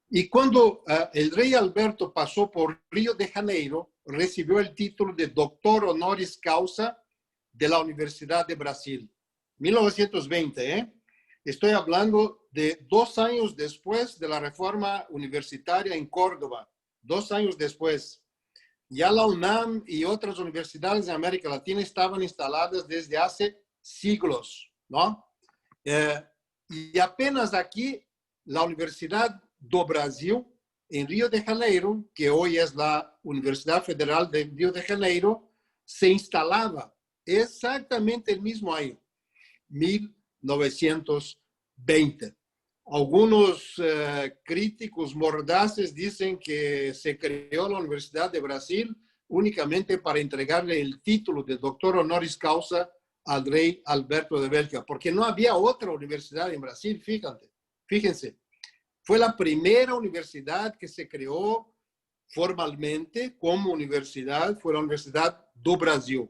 Y cuando el rey Alberto pasó por Río de Janeiro, recibió el título de doctor honoris causa de la Universidad de Brasil. 1920, ¿eh? Estoy hablando de 2 años después de la reforma universitaria en Córdoba. 2 años después. Ya la UNAM y otras universidades de América Latina estaban instaladas desde hace siglos, ¿no? Y apenas aquí, la Universidad do Brasil, en Río de Janeiro, que hoy es la Universidad Federal de Río de Janeiro, se instalaba exactamente el mismo año, 1920. Algunos críticos mordaces dicen que se creó la Universidad de Brasil únicamente para entregarle el título de doctor honoris causa al rey Alberto de Bélgica, porque no había otra universidad en Brasil, fíjense. Fue la primera universidad que se creó formalmente como universidad, fue la Universidad do Brasil.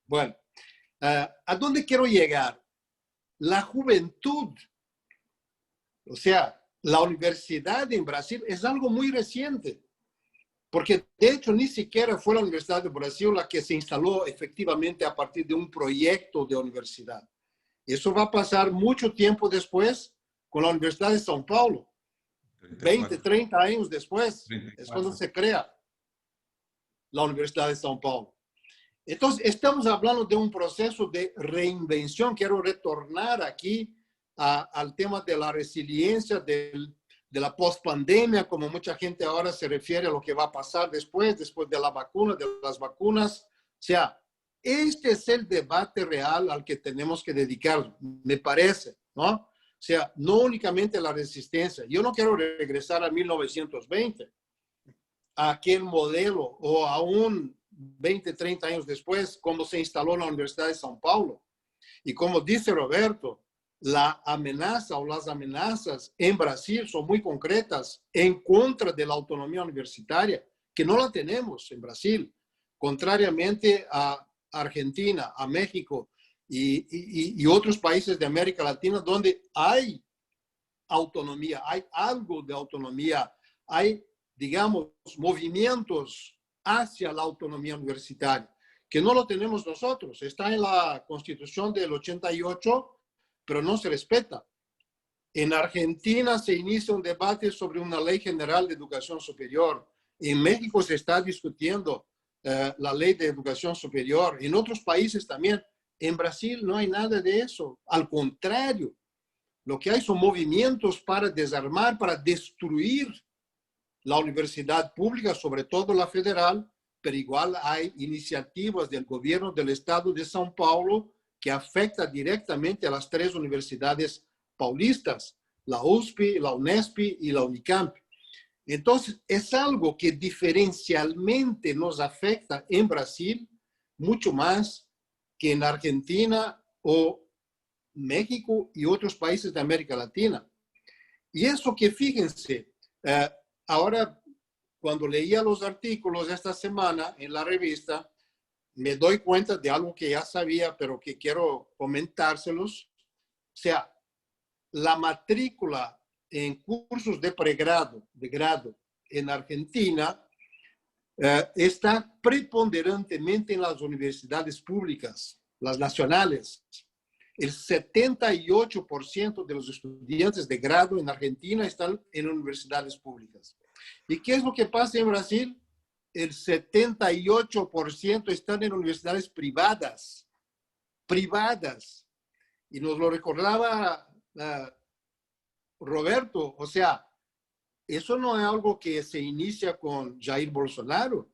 Bueno, ¿a dónde quiero llegar? La juventud, o sea, la universidad en Brasil es algo muy reciente, porque de hecho ni siquiera fue la Universidad de Brasil la que se instaló efectivamente a partir de un proyecto de universidad. Eso va a pasar mucho tiempo después con la Universidad de São Paulo. 20, 30 años después 34. Es cuando se crea la Universidad de São Paulo. Entonces, estamos hablando de un proceso de reinvención. Quiero retornar aquí al tema de la resiliencia, de la post-pandemia, como mucha gente ahora se refiere a lo que va a pasar después de la vacuna, de las vacunas. O sea, este es el debate real al que tenemos que dedicar, me parece, ¿no? O sea, no únicamente la resistencia. Yo no quiero regresar a 1920, a aquel modelo, o aún 20, 30 años después, cuando se instaló la Universidad de São Paulo. Y como dice Roberto, la amenaza o las amenazas en Brasil son muy concretas en contra de la autonomía universitaria, que no la tenemos en Brasil, contrariamente a Argentina, a México y otros países de América Latina donde hay autonomía, hay algo de autonomía, hay, digamos, movimientos hacia la autonomía universitaria, que no lo tenemos nosotros. Está en la Constitución del 88, pero no se respeta. En Argentina se inicia un debate sobre una ley general de educación superior. En México se está discutiendo la ley de educación superior. En otros países también. En Brasil no hay nada de eso. Al contrario, lo que hay son movimientos para desarmar, para destruir la universidad pública, sobre todo la federal, pero igual hay iniciativas del gobierno del estado de São Paulo que afecta directamente a las 3 universidades paulistas, la USP, la UNESP y la Unicamp. Entonces, es algo que diferencialmente nos afecta en Brasil mucho más que en Argentina o México y otros países de América Latina. Y eso que fíjense, ahora cuando leía los artículos esta semana en la revista, me doy cuenta de algo que ya sabía, pero que quiero comentárselos. O sea, la matrícula en cursos de pregrado, de grado en Argentina, está preponderantemente en las universidades públicas, las nacionales. El 78% de los estudiantes de grado en Argentina están en universidades públicas. ¿Y qué es lo que pasa en Brasil? El 78% están en universidades privadas. Privadas. Y nos lo recordaba Roberto. O sea, eso no es algo que se inicia con Jair Bolsonaro,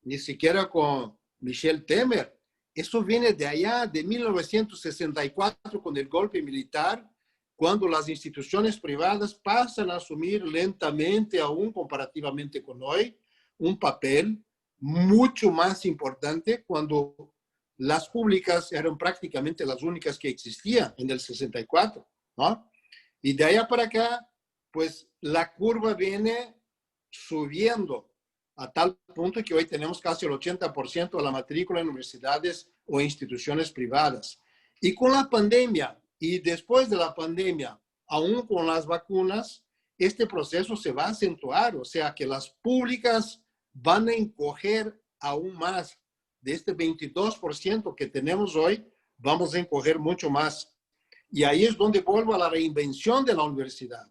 ni siquiera con Michel Temer. Eso viene de allá, de 1964, con el golpe militar, cuando las instituciones privadas pasan a asumir lentamente, aún comparativamente con hoy, un papel mucho más importante cuando las públicas eran prácticamente las únicas que existían en el 64, ¿no? Y de allá para acá, pues la curva viene subiendo a tal punto que hoy tenemos casi el 80% de la matrícula en universidades o instituciones privadas. Y con la pandemia y después de la pandemia, aún con las vacunas, este proceso se va a acentuar, o sea que las públicas van a encoger aún más. De este 22% que tenemos hoy, vamos a encoger mucho más. Y ahí es donde vuelvo a la reinvención de la universidad.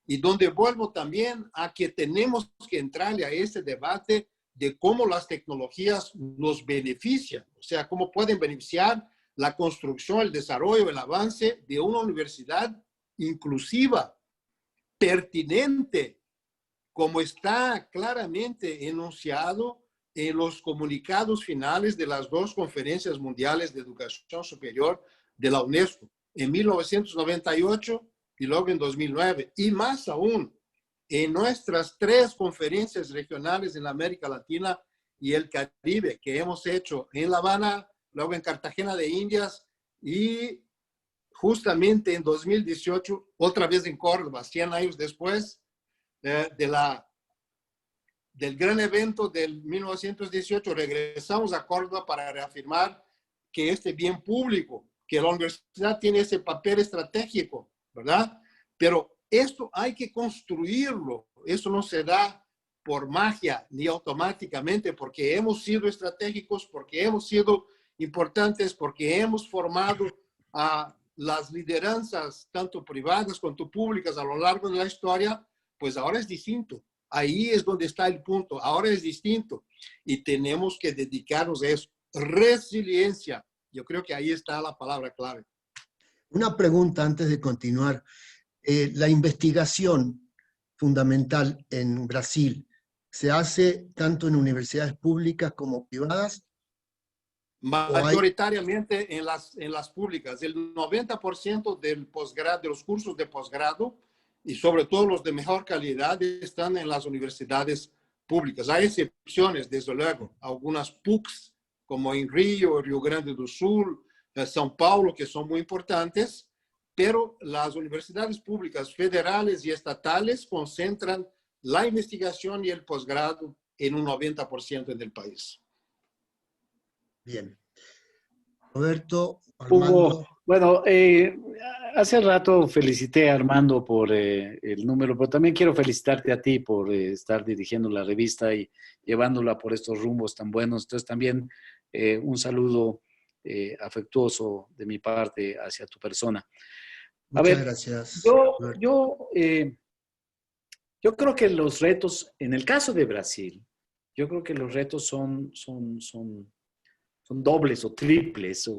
Y donde vuelvo también a que tenemos que entrarle a ese debate de cómo las tecnologías nos benefician. O sea, cómo pueden beneficiar la construcción, el desarrollo, el avance de una universidad inclusiva, pertinente, como está claramente enunciado en los comunicados finales de las 2 conferencias mundiales de educación superior de la UNESCO, en 1998 y luego en 2009. Y más aún, en nuestras 3 conferencias regionales en la América Latina y el Caribe que hemos hecho en La Habana, luego en Cartagena de Indias y justamente en 2018, otra vez en Córdoba, 100 años después del gran evento del 1918, regresamos a Córdoba para reafirmar que este bien público, que la universidad tiene ese papel estratégico, ¿verdad? Pero esto hay que construirlo, eso no se da por magia ni automáticamente, porque hemos sido estratégicos, porque hemos sido importantes, porque hemos formado a las lideranzas, tanto privadas cuanto públicas, a lo largo de la historia. Pues ahora es distinto. Ahí es donde está el punto. Ahora es distinto y tenemos que dedicarnos a eso. Resiliencia. Yo creo que ahí está la palabra clave. Una pregunta antes de continuar. La investigación fundamental en Brasil se hace tanto en universidades públicas como privadas. Mayoritariamente en las públicas. El 90% del posgrado, de los cursos de posgrado, y sobre todo los de mejor calidad, están en las universidades públicas. Hay excepciones, desde luego, algunas PUCs, como en Río, Río Grande do Sul, São Paulo, que son muy importantes, pero las universidades públicas federales y estatales concentran la investigación y el posgrado en un 90% en el país. Bien. Roberto, Armando. Hugo, bueno, hace rato felicité a Armando por el número, pero también quiero felicitarte a ti por estar dirigiendo la revista y llevándola por estos rumbos tan buenos. Entonces también un saludo afectuoso de mi parte hacia tu persona. Muchas gracias. Yo creo que los retos, en el caso de Brasil, yo creo que los retos son dobles o triples.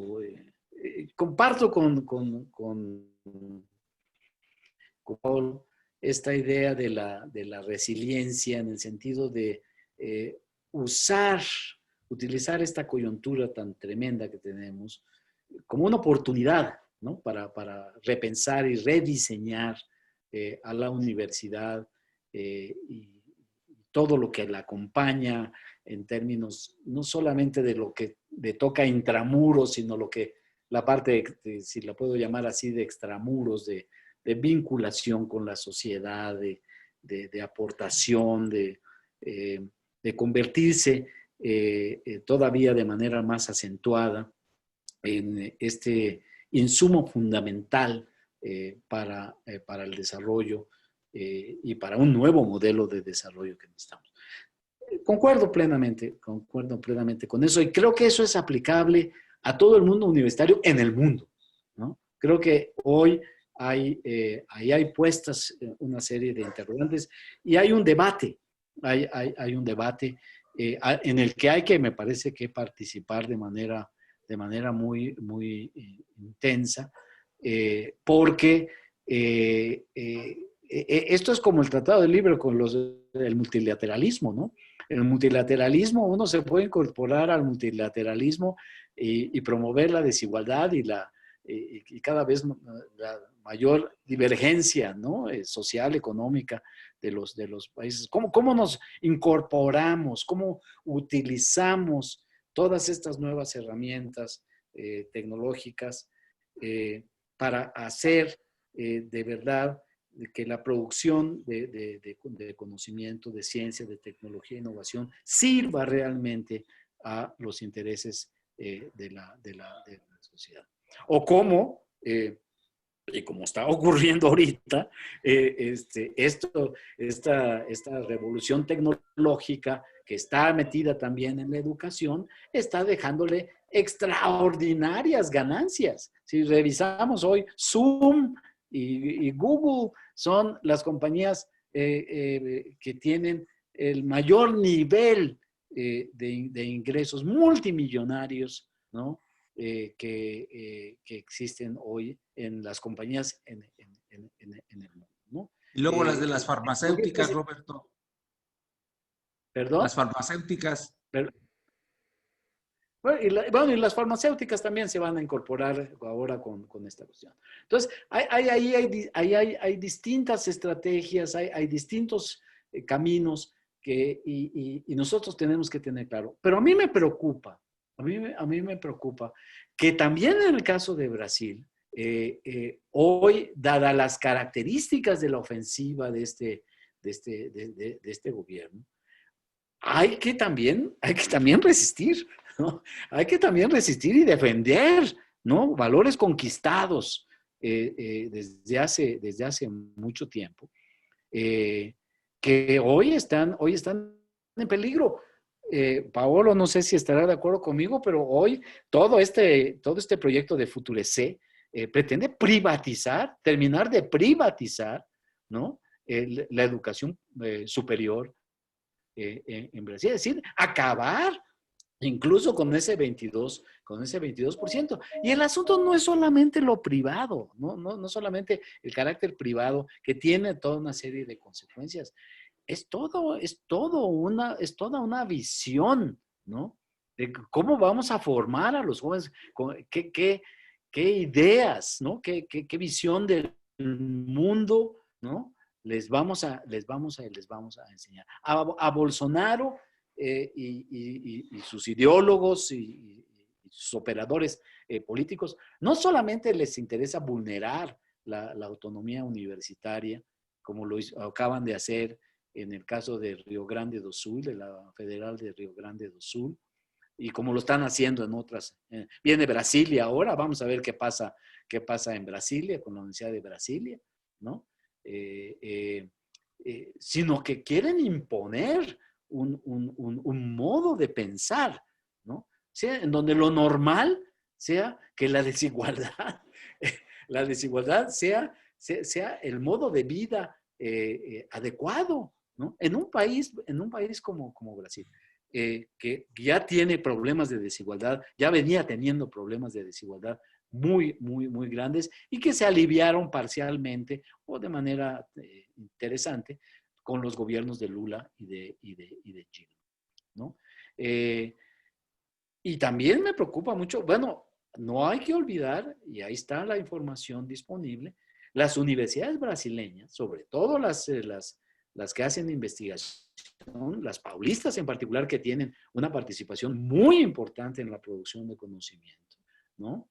Comparto con Paul esta idea de la resiliencia en el sentido de utilizar esta coyuntura tan tremenda que tenemos como una oportunidad, ¿no? Para repensar y rediseñar a la universidad y todo lo que la acompaña en términos no solamente de lo que le toca intramuros, sino la parte, si la puedo llamar así, de extramuros, de vinculación con la sociedad, de aportación, de convertirse todavía de manera más acentuada en este insumo fundamental para el desarrollo y para un nuevo modelo de desarrollo que necesitamos. Concuerdo plenamente con eso y creo que eso es aplicable a todo el mundo universitario en el mundo, ¿no? Creo que hoy ahí hay puestas una serie de interrogantes y hay un debate, hay un debate en el que hay que, me parece que participar de manera muy, muy intensa, porque esto es como el Tratado de Libre con el multilateralismo, ¿no? El multilateralismo, uno se puede incorporar al multilateralismo y promover la desigualdad y cada vez la mayor divergencia, ¿no? Social, económica de los países. ¿Cómo nos incorporamos? ¿Cómo utilizamos todas estas nuevas herramientas tecnológicas para hacer de verdad que la producción de conocimiento, de ciencia, de tecnología e innovación sirva realmente a los intereses de la sociedad? O cómo, y como está ocurriendo ahorita, esta revolución tecnológica que está metida también en la educación, está dejándole extraordinarias ganancias. Si revisamos hoy, Zoom y Google son las compañías que tienen el mayor nivel de ingresos multimillonarios, ¿no? Que existen hoy en las compañías en el mundo, ¿no? Y luego las de las farmacéuticas, Roberto. ¿Perdón? Las farmacéuticas. Bueno, y las farmacéuticas también se van a incorporar ahora con esta cuestión. Entonces, hay distintas estrategias, hay distintos caminos y nosotros tenemos que tener claro. Pero a mí me preocupa, a mí me preocupa que también en el caso de Brasil, hoy, dadas las características de la ofensiva de este gobierno, hay que también resistir, ¿no? Hay que también resistir y defender, ¿no? Valores conquistados desde hace mucho tiempo, que hoy están en peligro. Paolo, no sé si estará de acuerdo conmigo, pero hoy todo este proyecto de Futurecé pretende terminar de privatizar, ¿no? La educación superior en Brasil, es decir, acabar incluso con ese 22%. Y el asunto no es solamente lo privado, no solamente el carácter privado que tiene toda una serie de consecuencias. Es toda una visión, ¿no? De cómo vamos a formar a los jóvenes, qué ideas, ¿no? ¿Qué visión del mundo, ¿no? Les vamos a enseñar. A Bolsonaro y sus ideólogos y sus operadores políticos, no solamente les interesa vulnerar la autonomía universitaria, como acaban de hacer en el caso de Río Grande do Sul, de la Federal de Río Grande do Sul, y como lo están haciendo en otras. Viene Brasilia ahora, vamos a ver qué pasa en Brasilia, con la Universidad de Brasilia, ¿no? Sino que quieren imponer un modo de pensar, ¿no? Sea, en donde lo normal sea que la desigualdad sea el modo de vida adecuado, ¿no? En un país como Brasil, que ya tiene problemas de desigualdad, ya venía teniendo problemas de desigualdad muy, muy, muy grandes y que se aliviaron parcialmente o de manera interesante con los gobiernos de Lula y de Chile, ¿no? Y también me preocupa mucho, bueno, no hay que olvidar, y ahí está la información disponible, las universidades brasileñas, sobre todo las que hacen investigación, las paulistas en particular, que tienen una participación muy importante en la producción de conocimiento, ¿no?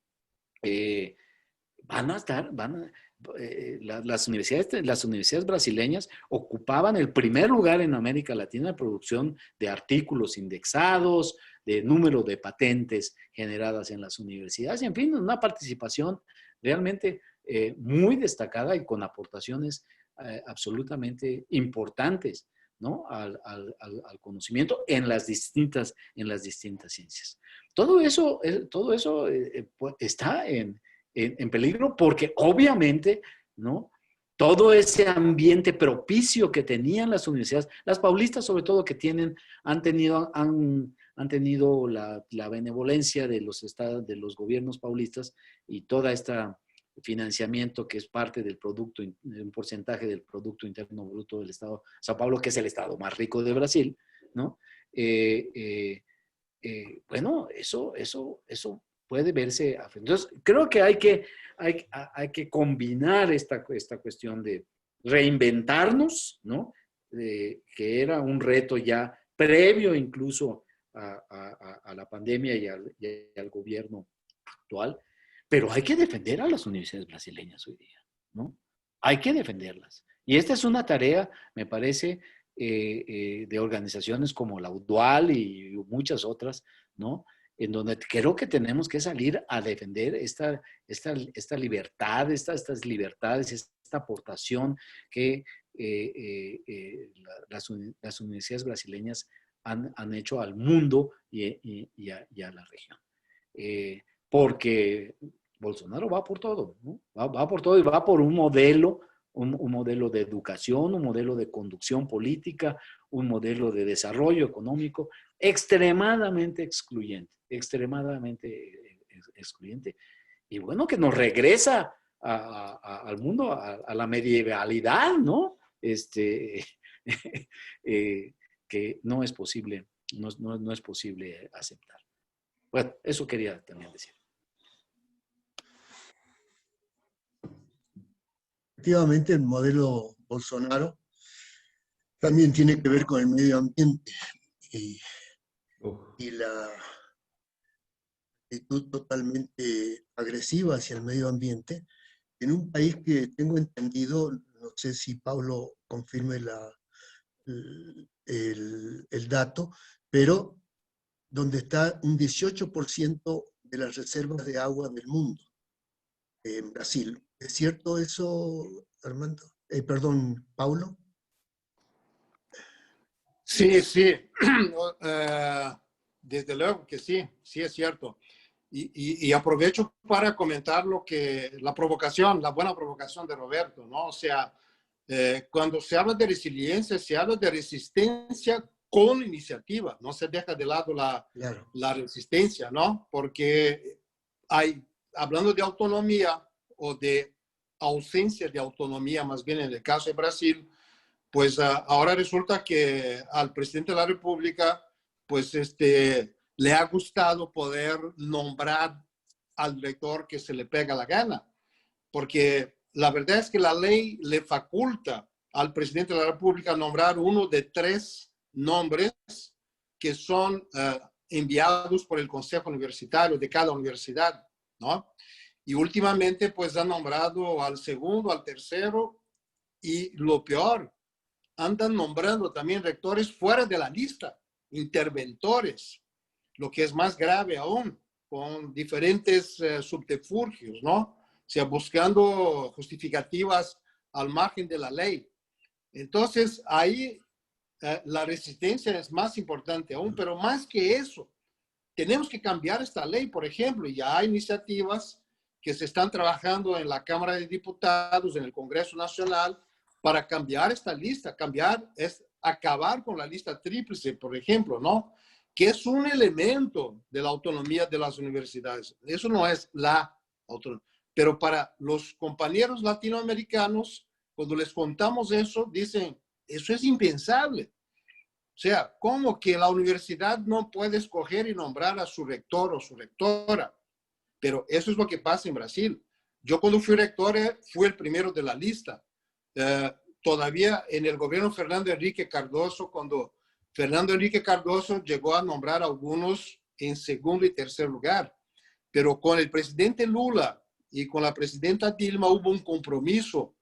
Las universidades brasileñas ocupaban el primer lugar en América Latina de producción de artículos indexados, de número de patentes generadas en las universidades, y en fin, una participación realmente muy destacada y con aportaciones absolutamente importantes, ¿no? al conocimiento en las distintas ciencias. Todo eso pues, está en peligro porque obviamente, ¿no? Todo ese ambiente propicio que tenían las universidades, las paulistas sobre todo, que han tenido la benevolencia de los gobiernos paulistas y toda esta financiamiento que es parte del producto, un porcentaje del Producto Interno Bruto del Estado de Sao Paulo, que es el estado más rico de Brasil, ¿no? Bueno, eso puede verse afectado. Entonces, creo que hay que combinar esta cuestión de reinventarnos, ¿no? Que era un reto ya previo incluso a la pandemia y al gobierno actual, pero hay que defender a las universidades brasileñas hoy día, ¿no? Hay que defenderlas. Y esta es una tarea, me parece, de organizaciones como la UDUAL y muchas otras, ¿no? En donde creo que tenemos que salir a defender esta libertad, estas libertades, esta aportación que las universidades brasileñas han hecho al mundo y a la región. Porque Bolsonaro va por todo, ¿no? Va por todo y va por un modelo de educación, un modelo de conducción política, un modelo de desarrollo económico extremadamente excluyente. Y bueno, que nos regresa al mundo, a la medievalidad, ¿no? Que no es posible aceptar. Bueno, eso quería también decir. Efectivamente, el modelo Bolsonaro también tiene que ver con el medio ambiente y la actitud totalmente agresiva hacia el medio ambiente en un país que tengo entendido, no sé si Pablo confirme el dato, pero donde está un 18% de las reservas de agua del mundo, en Brasil. ¿Es cierto eso, Armando? Perdón, Paulo. Sí, sí. Desde luego que sí, sí es cierto. Y aprovecho para comentar la provocación, la buena provocación de Roberto, ¿no? O sea, cuando se habla de resiliencia, se habla de resistencia con iniciativa, no se deja de lado Claro. la resistencia, ¿no? Porque hablando de autonomía o de ausencia de autonomía, más bien en el caso de Brasil, pues ahora resulta que al presidente de la República, pues le ha gustado poder nombrar al director que se le pega la gana, porque la verdad es que la ley le faculta al presidente de la República nombrar uno de 3 nombres que son enviados por el Consejo Universitario de cada universidad, ¿no? Y últimamente, pues ha nombrado al segundo, al tercero, y lo peor, andan nombrando también rectores fuera de la lista, interventores, lo que es más grave aún, con diferentes subterfugios, ¿no? O sea, buscando justificativas al margen de la ley. Entonces, ahí la resistencia es más importante aún, pero más que eso, tenemos que cambiar esta ley, por ejemplo, y ya hay iniciativas que se están trabajando en la Cámara de Diputados, en el Congreso Nacional, para cambiar esta lista. Cambiar es acabar con la lista tríplice, por ejemplo, ¿no? Que es un elemento de la autonomía de las universidades. Eso no es la autonomía. Pero para los compañeros latinoamericanos, cuando les contamos eso, dicen, eso es impensable. O sea, ¿cómo que la universidad no puede escoger y nombrar a su rector o su rectora? Pero eso es lo que pasa en Brasil. Yo cuando fui rector fui el primero de la lista. Todavía en el gobierno Fernando Henrique Cardoso, cuando Fernando Henrique Cardoso llegó a nombrar a algunos en segundo y tercer lugar. Pero con el presidente Lula y con la presidenta Dilma hubo un compromiso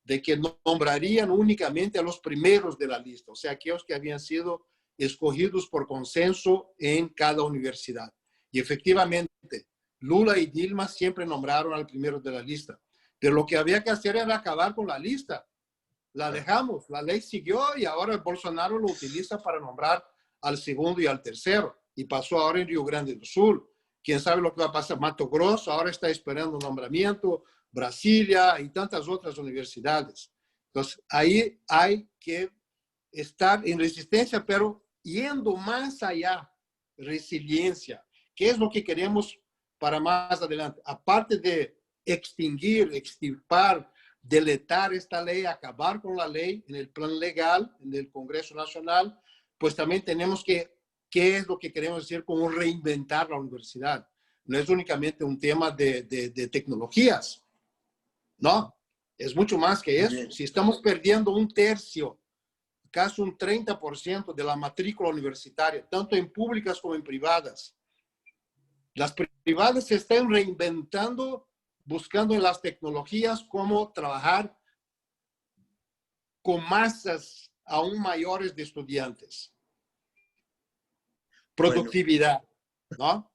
de que nombrarían únicamente a los primeros de la lista, o sea, aquellos que habían sido escogidos por consenso en cada universidad. Y efectivamente, Lula y Dilma siempre nombraron al primero de la lista. Pero lo que había que hacer era acabar con la lista. La dejamos, la ley siguió y ahora Bolsonaro lo utiliza para nombrar al segundo y al tercero. Y pasó ahora en Río Grande do Sul. Quién sabe lo que va a pasar. Mato Grosso ahora está esperando un nombramiento, Brasilia y tantas otras universidades. Entonces, ahí hay que estar en resistencia, pero yendo más allá, resiliencia. ¿Qué es lo que queremos para más adelante? Aparte de extinguir, extirpar, deletar esta ley, acabar con la ley en el plan legal, en el Congreso Nacional, pues también tenemos que, ¿qué es lo que queremos decir como reinventar la universidad? No es únicamente un tema de tecnologías, no, es mucho más que eso. Si estamos perdiendo un tercio, casi un 30% de la matrícula universitaria, tanto en públicas como en privadas, las privadas se están reinventando, buscando en las tecnologías cómo trabajar con masas aún mayores de estudiantes. Productividad, ¿no?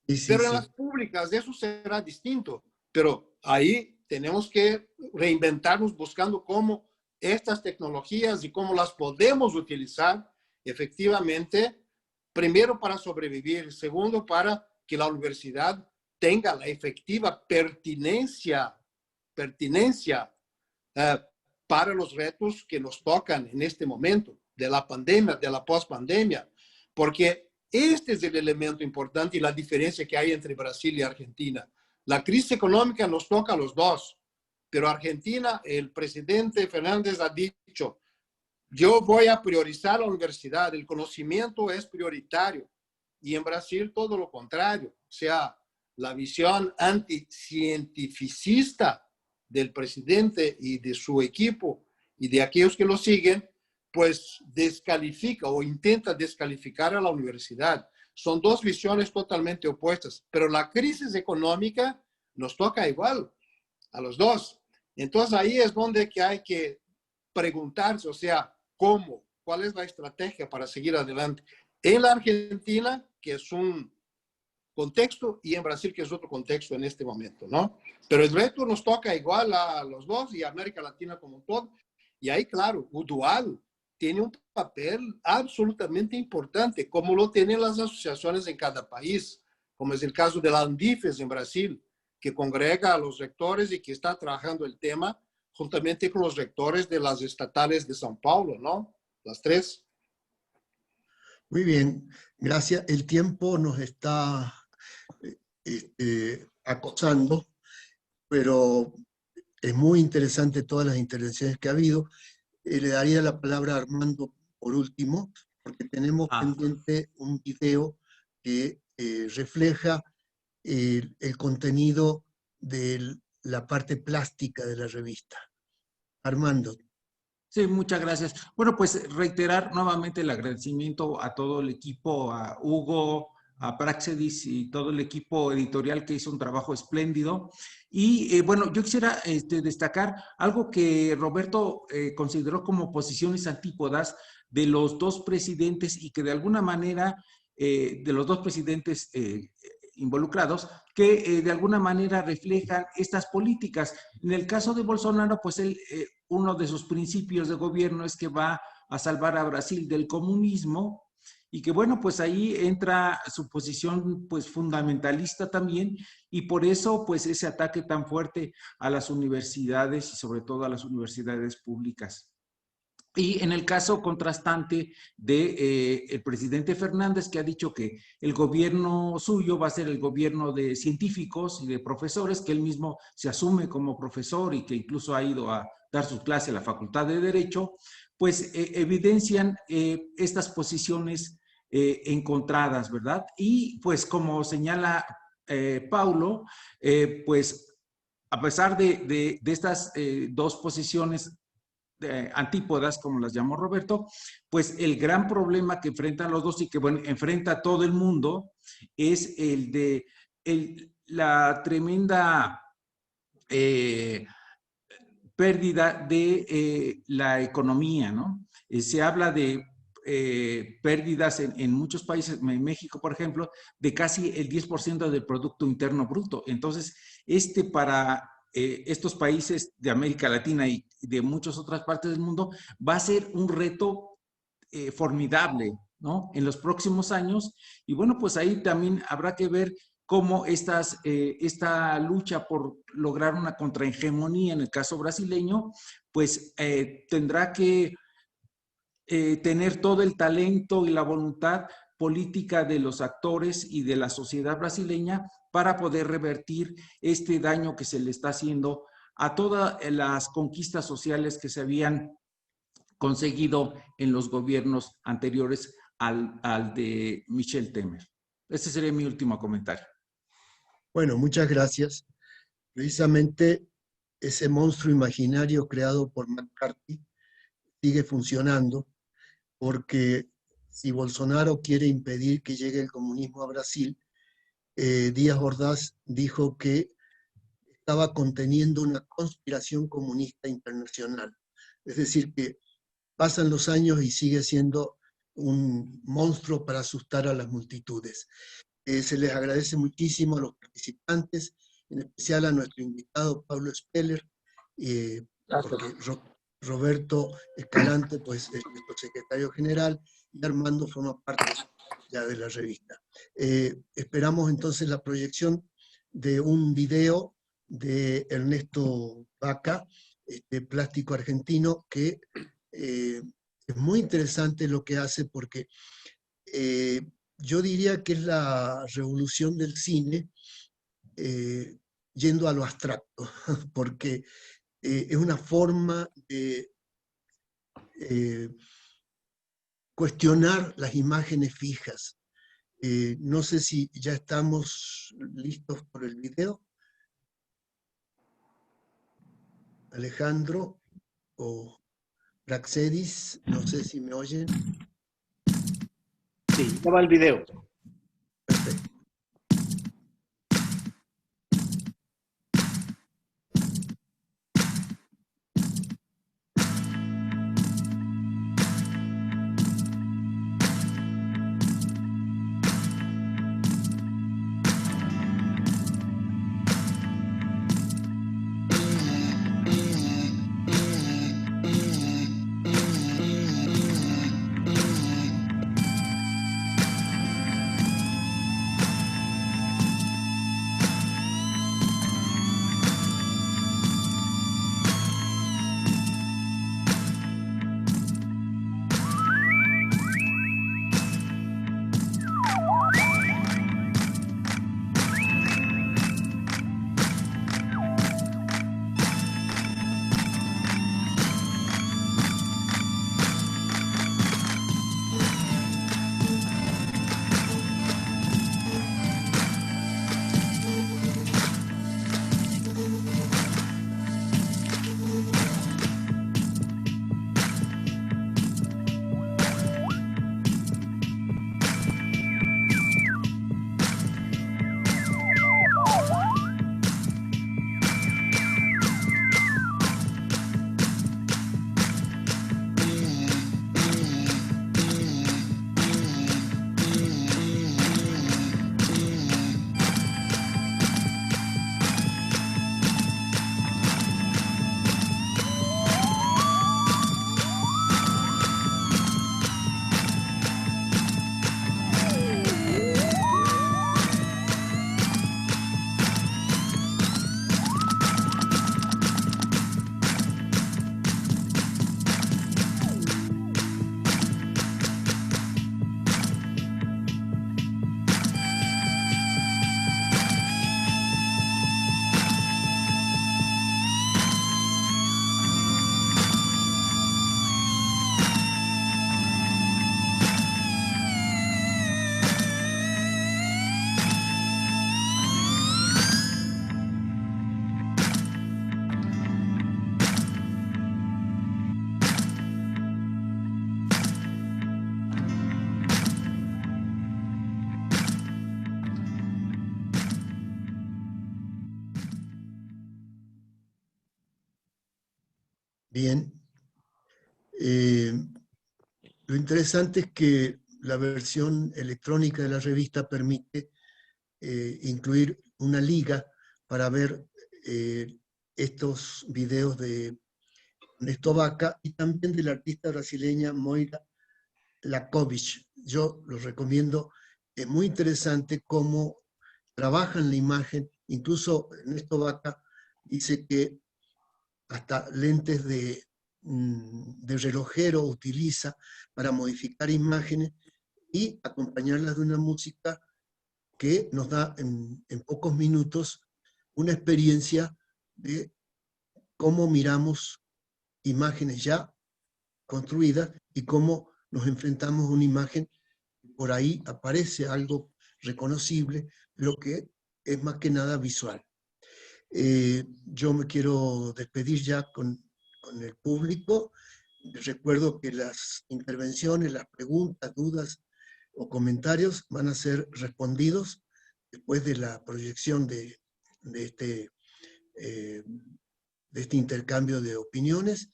Sí, Pero en sí. las públicas eso será distinto. Pero ahí tenemos que reinventarnos buscando cómo estas tecnologías y cómo las podemos utilizar efectivamente, primero para sobrevivir, segundo para que la universidad tenga la efectiva pertinencia para los retos que nos tocan en este momento, de la pandemia, de la pospandemia, porque este es el elemento importante y la diferencia que hay entre Brasil y Argentina. La crisis económica nos toca a los dos, pero Argentina, el presidente Fernández ha dicho, yo voy a priorizar la universidad, el conocimiento es prioritario. Y en Brasil todo lo contrario. O sea, la visión anticientificista del presidente y de su equipo y de aquellos que lo siguen, pues descalifica o intenta descalificar a la universidad. Son dos visiones totalmente opuestas, pero la crisis económica nos toca igual a los dos. Entonces ahí es donde que hay que preguntarse, o sea, ¿cómo? ¿Cuál es la estrategia para seguir adelante? En la Argentina, que es un contexto, y en Brasil, que es otro contexto en este momento, ¿no? Pero el reto nos toca igual a los dos y a América Latina como todo. Y ahí, claro, o dual tiene un papel absolutamente importante, como lo tienen las asociaciones en cada país, como es el caso de la Andifes en Brasil, que congrega a los rectores y que está trabajando el tema juntamente con los rectores de las estatales de São Paulo, ¿no? Las tres. Muy bien, gracias. El tiempo nos está acosando, pero es muy interesante todas las intervenciones que ha habido. Le daría la palabra a Armando por último, porque tenemos pendiente un video que refleja el contenido de la parte plástica de la revista. Armando. Sí, muchas gracias. Bueno, pues reiterar nuevamente el agradecimiento a todo el equipo, a Hugo, a Praxedis y todo el equipo editorial que hizo un trabajo espléndido. Y bueno, yo quisiera destacar algo que Roberto consideró como posiciones antípodas de los dos presidentes y que de alguna manera, de los dos presidentes involucrados, que de alguna manera reflejan estas políticas. En el caso de Bolsonaro, pues él, uno de sus principios de gobierno es que va a salvar a Brasil del comunismo y que bueno, pues ahí entra su posición pues fundamentalista también y por eso pues ese ataque tan fuerte a las universidades y sobre todo a las universidades públicas. Y en el caso contrastante de el presidente Fernández, que ha dicho que el gobierno suyo va a ser el gobierno de científicos y de profesores, que él mismo se asume como profesor y que incluso ha ido a dar sus clases a la Facultad de Derecho, pues evidencian estas posiciones encontradas, ¿verdad? Y pues como señala Paulo, pues a pesar de estas dos posiciones antípodas, como las llamó Roberto, pues el gran problema que enfrentan los dos y que bueno, enfrenta todo el mundo es el de la tremenda pérdida de la economía, ¿no? Se habla de pérdidas en muchos países, en México, por ejemplo, de casi el 10% del Producto Interno Bruto. Entonces, para estos países de América Latina y de muchas otras partes del mundo, va a ser un reto formidable, ¿no? En los próximos años. Y bueno, pues ahí también habrá que ver cómo esta lucha por lograr una contrahegemonía en el caso brasileño, pues tendrá que tener todo el talento y la voluntad política de los actores y de la sociedad brasileña para poder revertir este daño que se le está haciendo a todas las conquistas sociales que se habían conseguido en los gobiernos anteriores al de Michel Temer. Este sería mi último comentario. Bueno, muchas gracias. Precisamente ese monstruo imaginario creado por McCarthy sigue funcionando porque si Bolsonaro quiere impedir que llegue el comunismo a Brasil, Díaz Ordaz dijo que estaba conteniendo una conspiración comunista internacional. Es decir, que pasan los años y sigue siendo un monstruo para asustar a las multitudes. Se les agradece muchísimo a los participantes, en especial a nuestro invitado Pablo Speller, porque Roberto Escalante pues, es nuestro secretario general y Armando forma parte ya de la revista. Esperamos entonces la proyección de un video de Ernesto Vaca, plástico argentino, que es muy interesante lo que hace porque yo diría que es la revolución del cine yendo a lo abstracto, porque es una forma de cuestionar las imágenes fijas No sé si ya estamos listos por el video. Alejandro o Praxedis, no sé si me oyen. Sí, ya va el video. Perfecto. Bien. Lo interesante es que la versión electrónica de la revista permite incluir una liga para ver estos videos de Ernesto Vaca y también de la artista brasileña Moira Lakovic. Yo los recomiendo, es muy interesante cómo trabajan la imagen, incluso Ernesto Vaca dice que hasta lentes de relojero utiliza para modificar imágenes y acompañarlas de una música que nos da en pocos minutos una experiencia de cómo miramos imágenes ya construidas y cómo nos enfrentamos a una imagen, por ahí aparece algo reconocible, lo que es más que nada visual. Yo me quiero despedir ya con el público. Recuerdo que las intervenciones, las preguntas, dudas o comentarios van a ser respondidos después de la proyección de este intercambio de opiniones,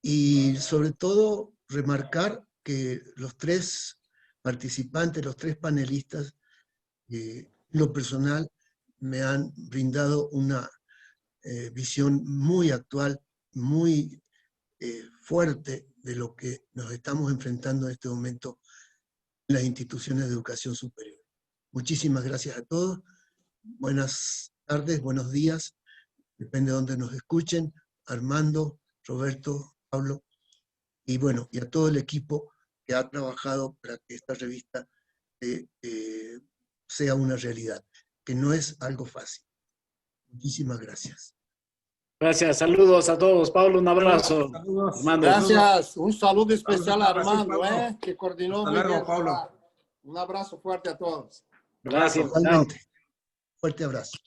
y sobre todo remarcar que los tres participantes, los tres panelistas, en lo personal, me han brindado una visión muy actual, muy fuerte de lo que nos estamos enfrentando en este momento en las instituciones de educación superior. Muchísimas gracias a todos. Buenas tardes, buenos días, depende de donde nos escuchen. Armando, Roberto, Pablo, y bueno, y a todo el equipo que ha trabajado para que esta revista sea una realidad, que no es algo fácil. Muchísimas gracias. Gracias, saludos a todos. Pablo, un abrazo. Saludos. Armando. Gracias. Un saludo especial a Saludos, Armando, Pablo. que coordinó Hasta muy luego, bien. Pablo. Un abrazo fuerte a todos. Gracias. Igualmente. Fuerte abrazo.